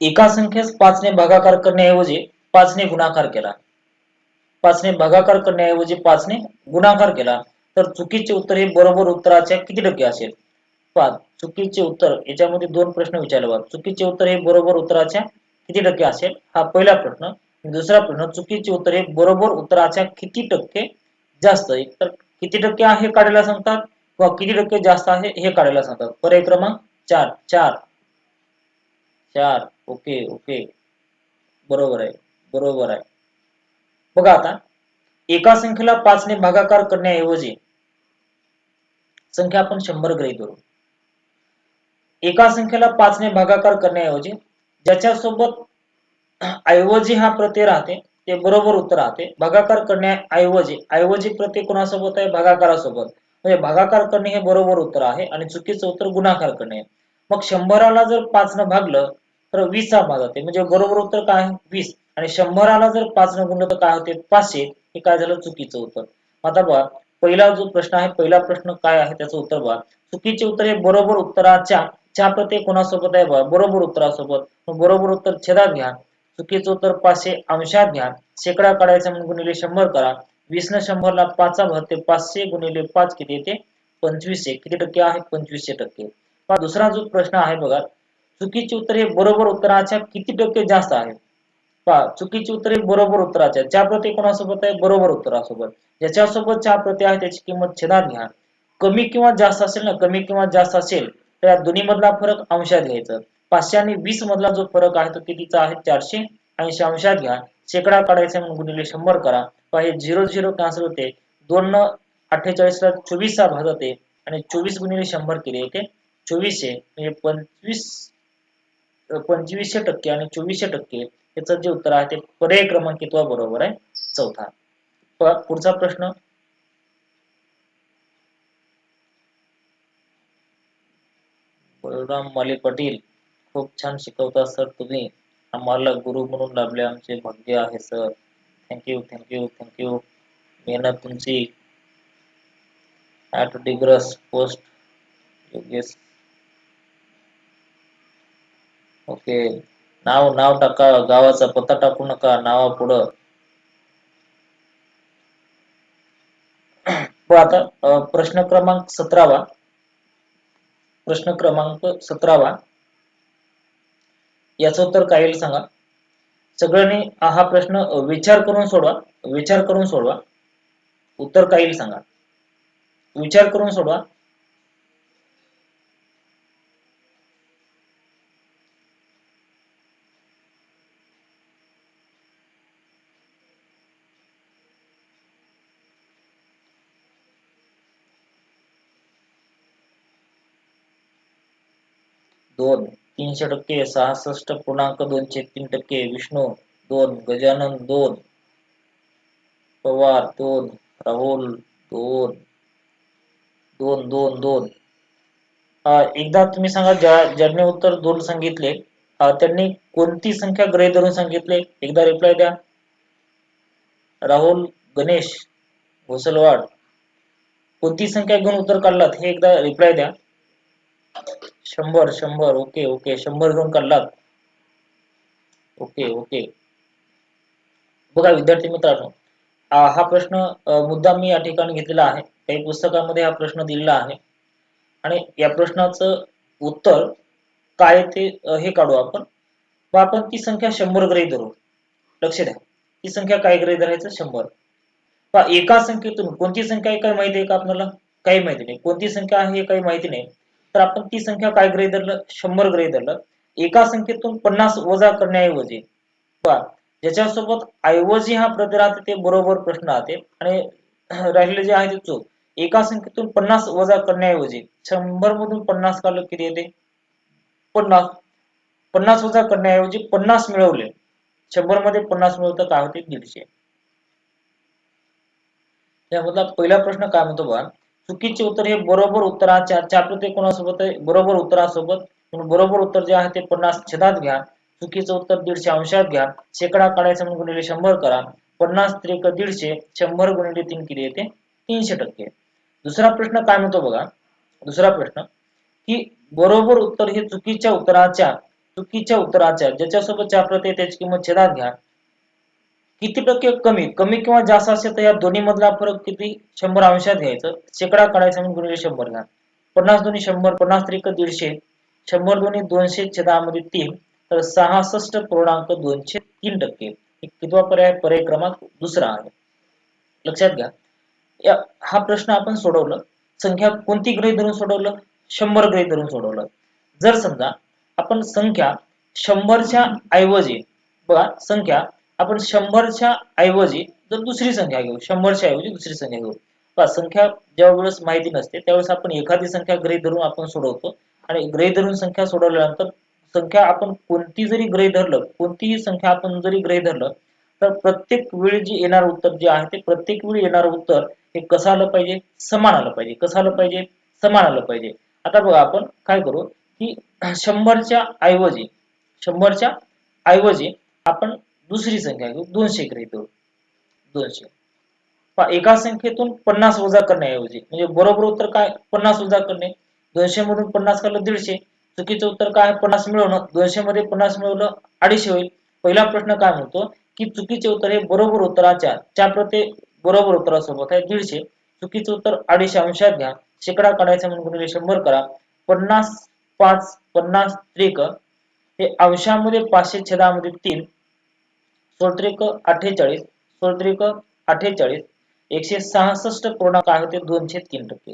A: एका संख्येस 5 ने भागाकार करण्याऐवजी 5 ने गुणाकार केला. 5 ने भागाकार करण्याऐवजी 5 ने गुणाकार केला तर चुकीचे उत्तर हे बरोबर उत्तराच्या किती टक्के असेल? 5. चुकीचे उत्तर, याच्यामध्ये दोन प्रश्न विचारले बघा. चुकीचे उत्तर हे बरोबर उत्तराच्या किती टक्के असेल, हा पहिला प्रश्न. दुसरा प्रश्न, चुकीचे उत्तर हे बरोबर उत्तराच्या किती टक्के जास्त. एक तर किती टक्के आहे हे काढायला सांगतात किंवा किती टक्के जास्त आहे हे काढायला सांगतात. पर्याय क्रमांक 4. 4. 4. ओके ओके, बरोबर आहे, बरोबर आहे. बघा आता, एका संख्येला 5 ने भागाकार करण्याऐवजी संख्या आपण 100 गृहीत धरू. एका संख्येला 5 ने भागाकार करण्याऐवजी ज्याच्यासोबत ऐवजी हा प्रत्यय राहते ते बरोबर उत्तर राहते. भागाकार करण्याऐवजी ऐवजी प्रत्यय कोणासोबत आहे? भागाकारासोबत. म्हणजे भागाकार करणे हे बरोबर उत्तर आहे आणि चुकीचं उत्तर गुणाकार करणे. मग 100ला जर 5 न भागलं तर 20 चा भाग जाते, म्हणजे बरोबर उत्तर काय आहे? 20. आणि 100ला जर 5 न गुणलं तर काय होते? 500. हे काय झालं? चुकीचं उत्तर. आता बघा, पहिला जो प्रश्न आहे, पहिला प्रश्न काय आहे त्याचं उत्तर बघा. चुकीचे उत्तर हे बरोबर उत्तराच्या च्या प्रत्यय कोणासोबत आहे? बघा, बरोबर उत्तरासोबत. मग बरोबर उत्तर छेदात घ्या. चुकीचं उत्तर 500 अंशात घ्या. शेकडा काढायचा म्हणून गुणिले 100 करा. 20 न 100ला 5 चा भाग, ते 500 गुणिले 5 किती येते? 2500. किती टक्के आहे? 2500%. पहा, दुसरा जो प्रश्न आहे बघा, चुकीचे उत्तर हे बरोबर उत्तराच्या किती टक्के जास्त आहे? पहा, चुकीचे उत्तर हे बरोबर उत्तराच्या च्या प्रत्यय कोणासोबत आहे? बरोबर उत्तरासोबत. ज्याच्यासोबत च्या प्रत्यय आहे त्याची किंमत छेदात घ्या. कमी किंवा जास्त असेल ना, कमी किंवा जास्त असेल तर या दोन्ही मधला फरक अंशात घ्यायचा. 500 आणि 20 मधला जो फरक आहे तो कितीचा आहे? 480 अंशात घ्या. शेकडा काढायचा म्हणून गुणिले 100 करा. पहा, हे 0 0 कॅन्सल होते. 2 न 48 ला 24 चा भाग जाते आणि 24 गुणिले 100 केले येते 2400. म्हणजे 2500% आणि 2400%. याचं जे उत्तर आहे ते पर्याय क्रमांक कितवा बरोबर आहे? चौथा. पुढचा प्रश्न, बलराम माली पाटील, खूप छान शिकवता सर तुम्ही. आम्हाला गुरु म्हणून लाभले आमचे भाग्य आहे सर. Thank you thank you thank you. मेहनत तुमची. At Digras post Yogesh. Okay, नाव नाव टाका, गावाचा पत्ता टाकू नका नावा पुढं. आता प्रश्न क्रमांक 17वा. प्रश्न क्रमांक 17वा, याचं उत्तर काय येईल सांगा. सगळ्यांनी हा प्रश्न विचार करून सोडवा. विचार करून सोडवा. उत्तर काय येईल सांगा. विचार करून सोडवा. दोन. 300%. 66.203%. विष्णू 2. गजानन 2. पवार 2. राहुल 2. 2 2 2. एकदा तुम्ही सांगा, ज्यांनी उत्तर 2 सांगितले त्यांनी कोणती संख्या गृहीत धरून सांगितले? एकदा रिप्लाय द्या. राहुल, गणेश, घोसलवाड, कोणती संख्या घेऊन उत्तर काढलात हे एकदा रिप्लाय द्या. 100. 100. ओके ओके, 100 घेऊन काढलात. Okay okay. बघा विद्यार्थी मित्रांनो, हा प्रश्न मुद्दाम मी या ठिकाणी घेतलेला आहे. काही पुस्तकामध्ये हा प्रश्न दिलेला आहे आणि या प्रश्नाचं उत्तर काय ते हे काढू आपण. मग आपण ती संख्या 100 गृहीत धरू. लक्ष द्या, ती संख्या काय गृहीत धरायचं? 100. पहा, एका संख्येतून कोणती संख्या आहे काय माहिती आहे का आपल्याला? काही माहिती नाही. कोणती संख्या आहे हे काही माहिती नाही. तर आपण ती संख्या काय गृहीत धरलं? 100 गृहीत धरलं. एका संख्येतून 50 वजा करण्याऐवजी पहा, ज्याच्यासोबत ऐवजी हा प्रत्यय राहते ते बरोबर प्रश्न राहते आणि राहिले जे आहे ते चूक. एका संख्येतून 50 वजा करण्याऐवजी 100 मधून 50 काढलं किती येते? 50. 50 वजा करण्याऐवजी 50 मिळवले. 100 मध्ये 50 मिळवतं काय होते? 150. यामधला पहिला प्रश्न काय म्हणतो बघा, चुकीचे उत्तर हे बरोबर उत्तराच्या च्या प्रत्यय कोणासोबत आहे? बरोबर उत्तरासोबत. म्हणून बरोबर उत्तर जे आहे ते 50 छेदात घ्या. चुकीचं उत्तर 150 अंशात घ्या. शेकडा काढायचा म्हणून गुणिले 100 करा. 50 त्रिक 150. 100 गुणिले 3 किती येते? 300%. दुसरा प्रश्न काय म्हणतो बघा, दुसरा प्रश्न की बरोबर उत्तर हे चुकीच्या उत्तराच्या ज्याच्यासोबत प्रत आहे त्याची किंमत छेदात घ्या. किती टक्के कमी कमी किंवा जास्त असेल तर या दोन्ही मधला फरक किती 100 अंशात घ्यायचं, शेकडा काढायचा म्हणून गुणिले 100 घ्या. 50 दोन्ही 100, 50 त्रिक 150, 100 दोन्ही 200 छेदामध्ये 3, तर 66.203%. कितवा पर्याय? पर्याय क्रमांक दुसरा आहे. लक्षात घ्या, हा प्रश्न आपण सोडवलं. संख्या कोणती गृहीत धरून सोडवलं? 100 गृहीत धरून सोडवलं. जर समजा आपण संख्या 100च्या ऐवजी, बघा संख्या आपण 100च्या ऐवजी जर दुसरी संख्या घेऊ, 100च्या ऐवजी दुसरी संख्या घेऊ. पहा, संख्या ज्या वेळेस माहिती नसते त्यावेळेस आपण एखादी संख्या गृहीत धरून आपण सोडवतो, आणि गृहीत धरून संख्या सोडवल्यानंतर संख्या आपण कोणती जरी गृहीत धरलं, कोणतीही संख्या आपण जरी गृहीत धरलं, तर प्रत्येक वेळी जे येणार उत्तर जे आहे ते प्रत्येक वेळी येणार उत्तर हे कसं आलं पाहिजे? समान आलं पाहिजे. कसं आलं पाहिजे? समान आलं पाहिजे. आता बघा आपण काय करू की 100च्या ऐवजी आपण दुसरी संख्या घेऊ, 200 गृहीत धरू. 200. एका संख्येतून 50 वजा करण्याऐवजी, म्हणजे बरोबर उत्तर काय? 50 वजा करणे. 200 मधून 50 काढलं 150. चुकीचं उत्तर काय? 50 मिळवणं. 200 मध्ये 50 मिळवलं 250 होईल. पहिला प्रश्न काय म्हणतो की चुकीचे उत्तर हे बरोबर उत्तराच्या प्रति बरोबर उत्तरासोबत आहे 150. चुकीचं उत्तर 250 अंशात घ्या. शेकडा काढायचा म्हणून गुणिले 100 करा. 50 5 50 त्रिक हे अंशामध्ये 500 छेदामध्ये 3, 16 त्रिक 48, 16 त्रिक 48, 166 आहे ते 203%.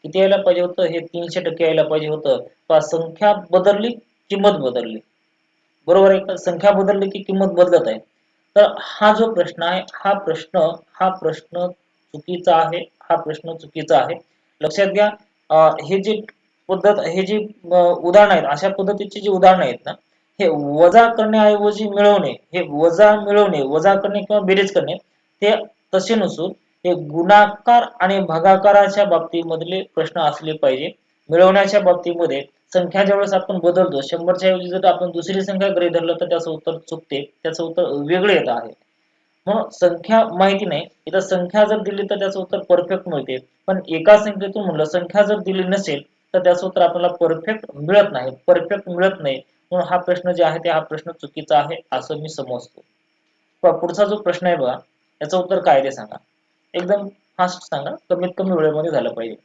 A: किती यायला पाहिजे होतं? हे 300% यायला पाहिजे होतं. पहा, संख्या बदलली, किंमत बदलली. बरोबर आहे का? संख्या बदलली की किंमत बदलत आहे. तर हा जो प्रश्न आहे, हा प्रश्न चुकीचा आहे. हा प्रश्न चुकीचा आहे. लक्षात घ्या, हे जे पद्धत, हे जे उदाहरण आहेत, अशा पद्धतीची जी उदाहरणं आहेत ना, हे वजा करण्याऐवजी मिळवणे, हे वजा करणे किंवा बेरीज करणे, ते तसे नसून हे गुणाकार आणि भागाकाराच्या बाबतीमधले प्रश्न असले पाहिजे. मिळवण्याच्या बाबतीमध्ये संख्या ज्यावेळेस आपण बदलतो, 100च्या ऐवजी जर आपण दुसरी संख्या गृहीत धरलं तर त्याचं उत्तर चुकते, त्याचं उत्तर वेगळे येत आहे. म्हणून संख्या माहिती नाही, इथं संख्या जर दिली तर त्याचं उत्तर परफेक्ट मिळते. पण एका संख्येतून म्हणलं संख्या जर दिली नसेल तर त्याचं उत्तर आपल्याला परफेक्ट मिळत नाही. म्हणून हा प्रश्न जे आहे ते हा प्रश्न चुकीचा आहे असं मी समजतो. पुढचा जो प्रश्न आहे बघा, याचं उत्तर काय ते सांगा. एकदम फास्ट सांगा, कमीत कमी वेळेमध्ये झालं पाहिजे.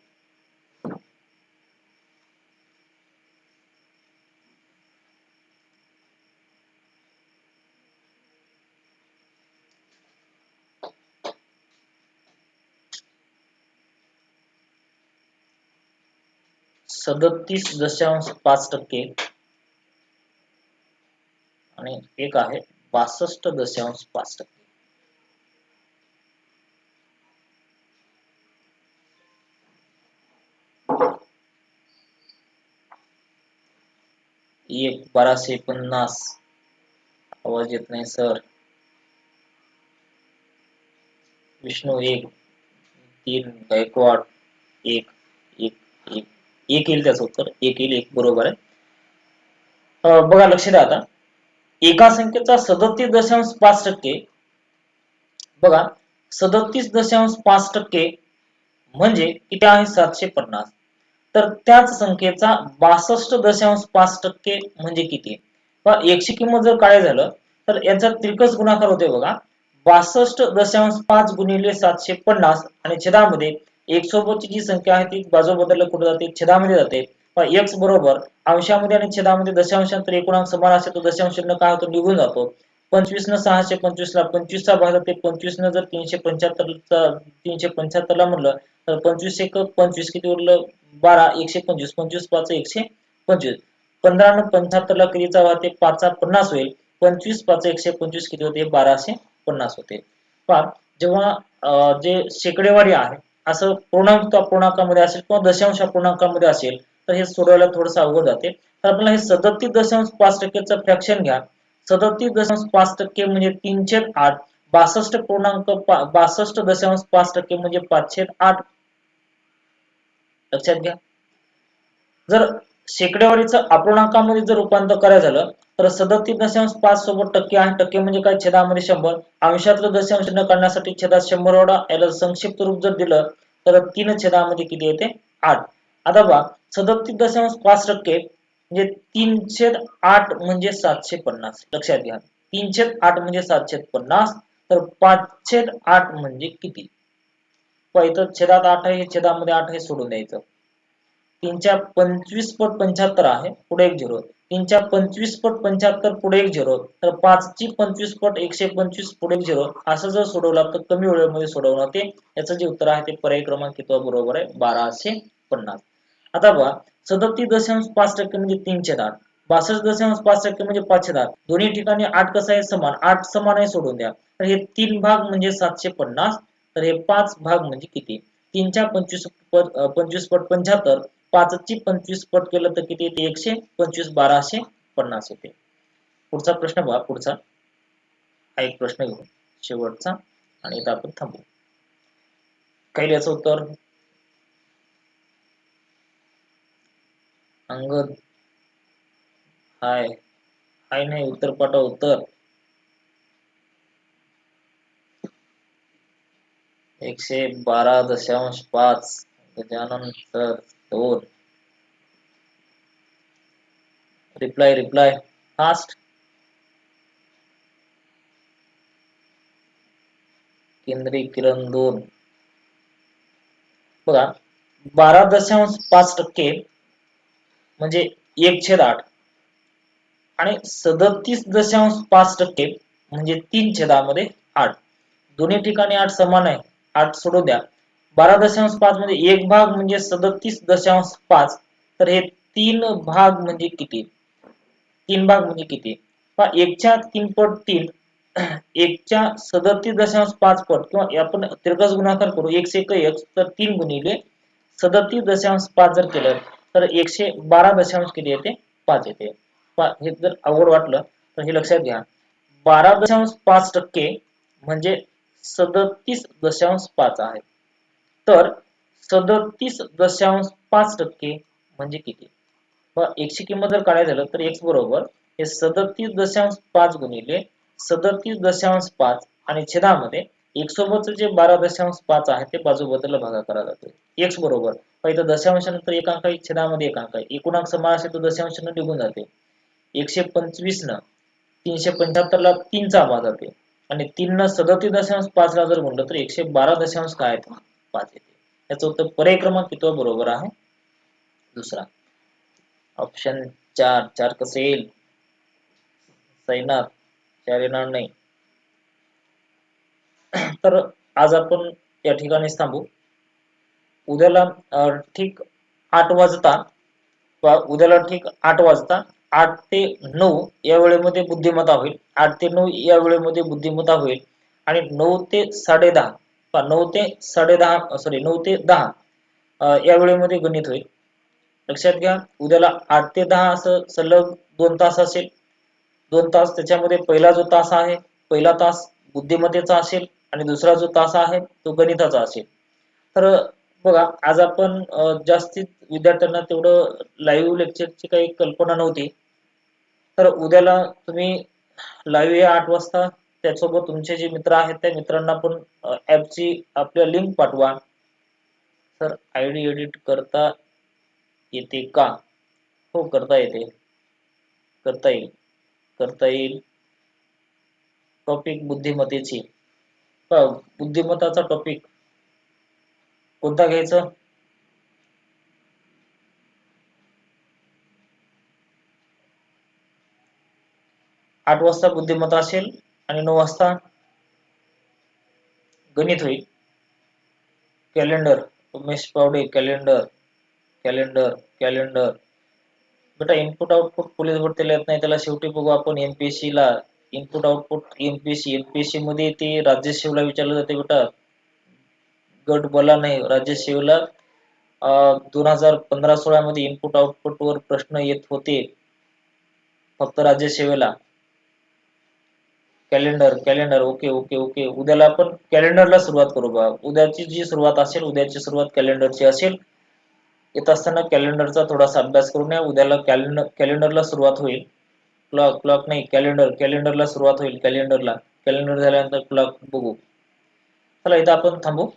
A: ,37.5% आणि एक आहे 62.5%. एक 1250. आवाज येत नाही सर. विष्णू 1, 3 गायकवाड 1, 1, 1, 1 येईल त्याचं उत्तर. 1 येईल, 1 बरोबर आहे. बघा लक्ष द्या आता. एका संख्येचा 37.5%, बघा 37.5% म्हणजे किती आहे? 750. तर त्याच संख्येचा 62.5% म्हणजे किती? पहा, 100 किंमत जर काय झालं तर याचा तिरकस गुणाकार होते बघा. 62.5 गुणिले 750 आणि छेदामध्ये एक सोबतची जी संख्या आहे ती बाजू बदलला कुठे जाते? छेदामध्ये जाते. x बरोबर अंशामध्ये आणि छेदामध्ये दशांशांतर एकूणांक समान असेल तर दशांश चिन्ह काय होतं? निघून जातो. 25 न 625 ला 25 चा भाग जाते. 25 न जर 375 ला म्हणलं तर 25 एक 25 किती उरलं? 12, 125, 25 5 125. 15 न 75 ला कितीचा वाहते? 5 50 होईल. 25 5 125 किती होते? 1250 होते. पहा, जेव्हा जे शेकडेवारी आहे असं पूर्णांक अपूर्णांकामध्ये असेल किंवा दशांश अपूर्णांकामध्ये असेल तर हे सोडवायला थोडंसं अवघड जाते. तर आपल्याला हे 37.5%चं फ्रॅक्शन घ्या. 37.5% म्हणजे 3/8. 62.5% म्हणजे 5/8. लक्षात घ्या. जर शेकडेवारीचं अपूर्णांकामध्ये जर रूपांतर करायचं झालं तर 37.5 सोबत टक्के आहे. टक्के म्हणजे काय? छेदामध्ये 100. अंशातलं दशांश न काढण्यासाठी छेदात 100 वडा. याला संक्षिप्त रूप जर दिलं तर 3 छेदामध्ये किती येते? 8. आता पहा 37.5% म्हणजे 3/8 म्हणजे 750. लक्षात घ्या. 3/8 म्हणजे 750. तर 5/8 म्हणजे किती? पहा इथं छेदात 8 आहे, छेदामध्ये 8 आहे, सोडून द्यायचं. 3च्या 25 पट 75 आहे, पुढे एक झिरो. 3च्या 25 पट 75 पुढे एक झिरो. तर 5ची 25 पट 125 पुढे एक झिरो. असं जर सोडवलं तर कमी वेळेमध्ये सोडवणं ते. याचं जे उत्तर आहे ते पर्याय क्रमांक किती बरोबर आहे? 1250. आता पहा 37.5% म्हणजे 3/8. 62.5% म्हणजे 5/8. दोन्ही ठिकाणी 8 कसं आहे? समान. 8 समान आहे, सोडून द्या. तर हे 3 भाग म्हणजे 750. तर हे 5 भाग म्हणजे किती? 3च्या 25 पट 25 पट 75. 5ची 25 पट केलं तर किती येते? 125. 1250 येते. पुढचा प्रश्न बघा. पुढचा हा एक प्रश्न घेऊ शेवटचा आणि इथं आपण थांबू. काही याचं उत्तर अंगद हाय हाय नाही, उत्तर पाठव उत्तर. 112.5 गजानन सर 2. Reply fast. केंद्रीय किरण 2. बघा 12.5% म्हणजे 1/8 आणि 37.5% म्हणजे 3/8. दोन्ही ठिकाणी 8 समान आहे. 8 सोडू द्या. 12.5 म्हणजे एक भाग म्हणजे 37.5. तर हे 3 भाग म्हणजे किती? 3 भाग म्हणजे किती? पहा 1च्या 3 पट 3. 1च्या 37.5 पट किंवा आपण तिरकस गुणाकार करू. 1 1 1 तर 3 गुणिले 37.5 जर केलं तर 112 दशांश किती येते? 5 येते. हे जर अवघड वाटलं तर हे लक्षात घ्या. 12.5% म्हणजे 37.5 आहे. तर 37.5% म्हणजे किती? ची किंमत जर काढायचं झालं तर x बरोबर हे 37.5 गुणिले 37.5 आणि छेदामध्ये एक सोबतचं जे 12.5 आहे ते बाजू बदलला भागाकार जातो. x बरोबर पहिलं दशांशानंतर एक अंक आहे, छेदामध्ये एक अंक आहे. एकूण अंक समान असेल तर दशांशाने निघून जाते. 125 न 375 ला 3 चा भाग जाते आणि 3 न 37.5 ला जर म्हणलं तर 112 काय येते? 5 येते. याचं उत्तर पर्याय क्रमांक किती बरोबर आहे? दुसरा. ऑप्शन 4. 4 कसे येईल? सैनात 4 येणार नाही. तर आज आपण या ठिकाणीच थांबू. उद्याला ठीक 8 वाजता उद्याला ठीक 8 वाजता 8 ते 9 या वेळेमध्ये बुद्धिमत्ता होईल. 8 ते 9 या वेळेमध्ये बुद्धिमत्ता होईल आणि 9 ते 10:30 9 ते 10:30 सॉरी 9 ते 10 या वेळेमध्ये गणित होईल. लक्षात घ्या उद्याला 8 ते 10 असं सलग 2 तास असेल. 2 तास त्याच्यामध्ये पहिला जो तास आहे पहिला तास बुद्धिमत्तेचा असेल आणि दुसरा जो तास आहे तो गणिताचा असेल. तर बघा आज आपण जास्तीत विद्यार्थ्यांना तेवढं लाईव्ह लेक्चरची काही कल्पना नव्हती. तर उद्याला तुम्ही लाईव्ह या 8 वाजता त्यासोबत तुमचे जे मित्र आहेत त्या मित्रांना पण ॲपची आपल्या लिंक पाठवा. सर आयडी एडिट करता येते का? हो करता येते. करता येईल. करता येईल. टॉपिक बुद्धिमत्तेची. बुद्धिमत्ताचा टॉपिक कोणता घ्यायचा? 8 वाजता बुद्धिमत्ता असेल आणि 9 वाजता गणित होईल. Calendar Umesh Pawde calendar calendar calendar बेटा इनपुट आउटपुट पोलीस भरतीला येत नाही त्याला शेवटी बघू आपण एमपीएससी ला. इनपुट आउटपुट एमपीएससी मध्ये ते राज्य सेवेला विचारलं जाते बेटा. गट बला नाही राज्य सेवेला 2015-16 मध्ये इनपुट आउटपुट वर प्रश्न येत होते फक्त राज्य सेवेला. Calendar calendar okay okay okay. उद्याला आपण कॅलेंडरला सुरुवात करू बघा. उद्याची जी सुरुवात असेल उद्याची सुरुवात कॅलेंडरची असेल. येत असताना कॅलेंडरचा थोडासा अभ्यास करून या. उद्याला कॅलेंडरला सुरुवात होईल. क्लॉक क्लॉक नाही, कॅलेंडर, कॅलेंडरला सुरुवात होईल, कॅलेंडरला. कॅलेंडर झाल्यानंतर क्लॉक बघू. चला इथं आपण थांबू.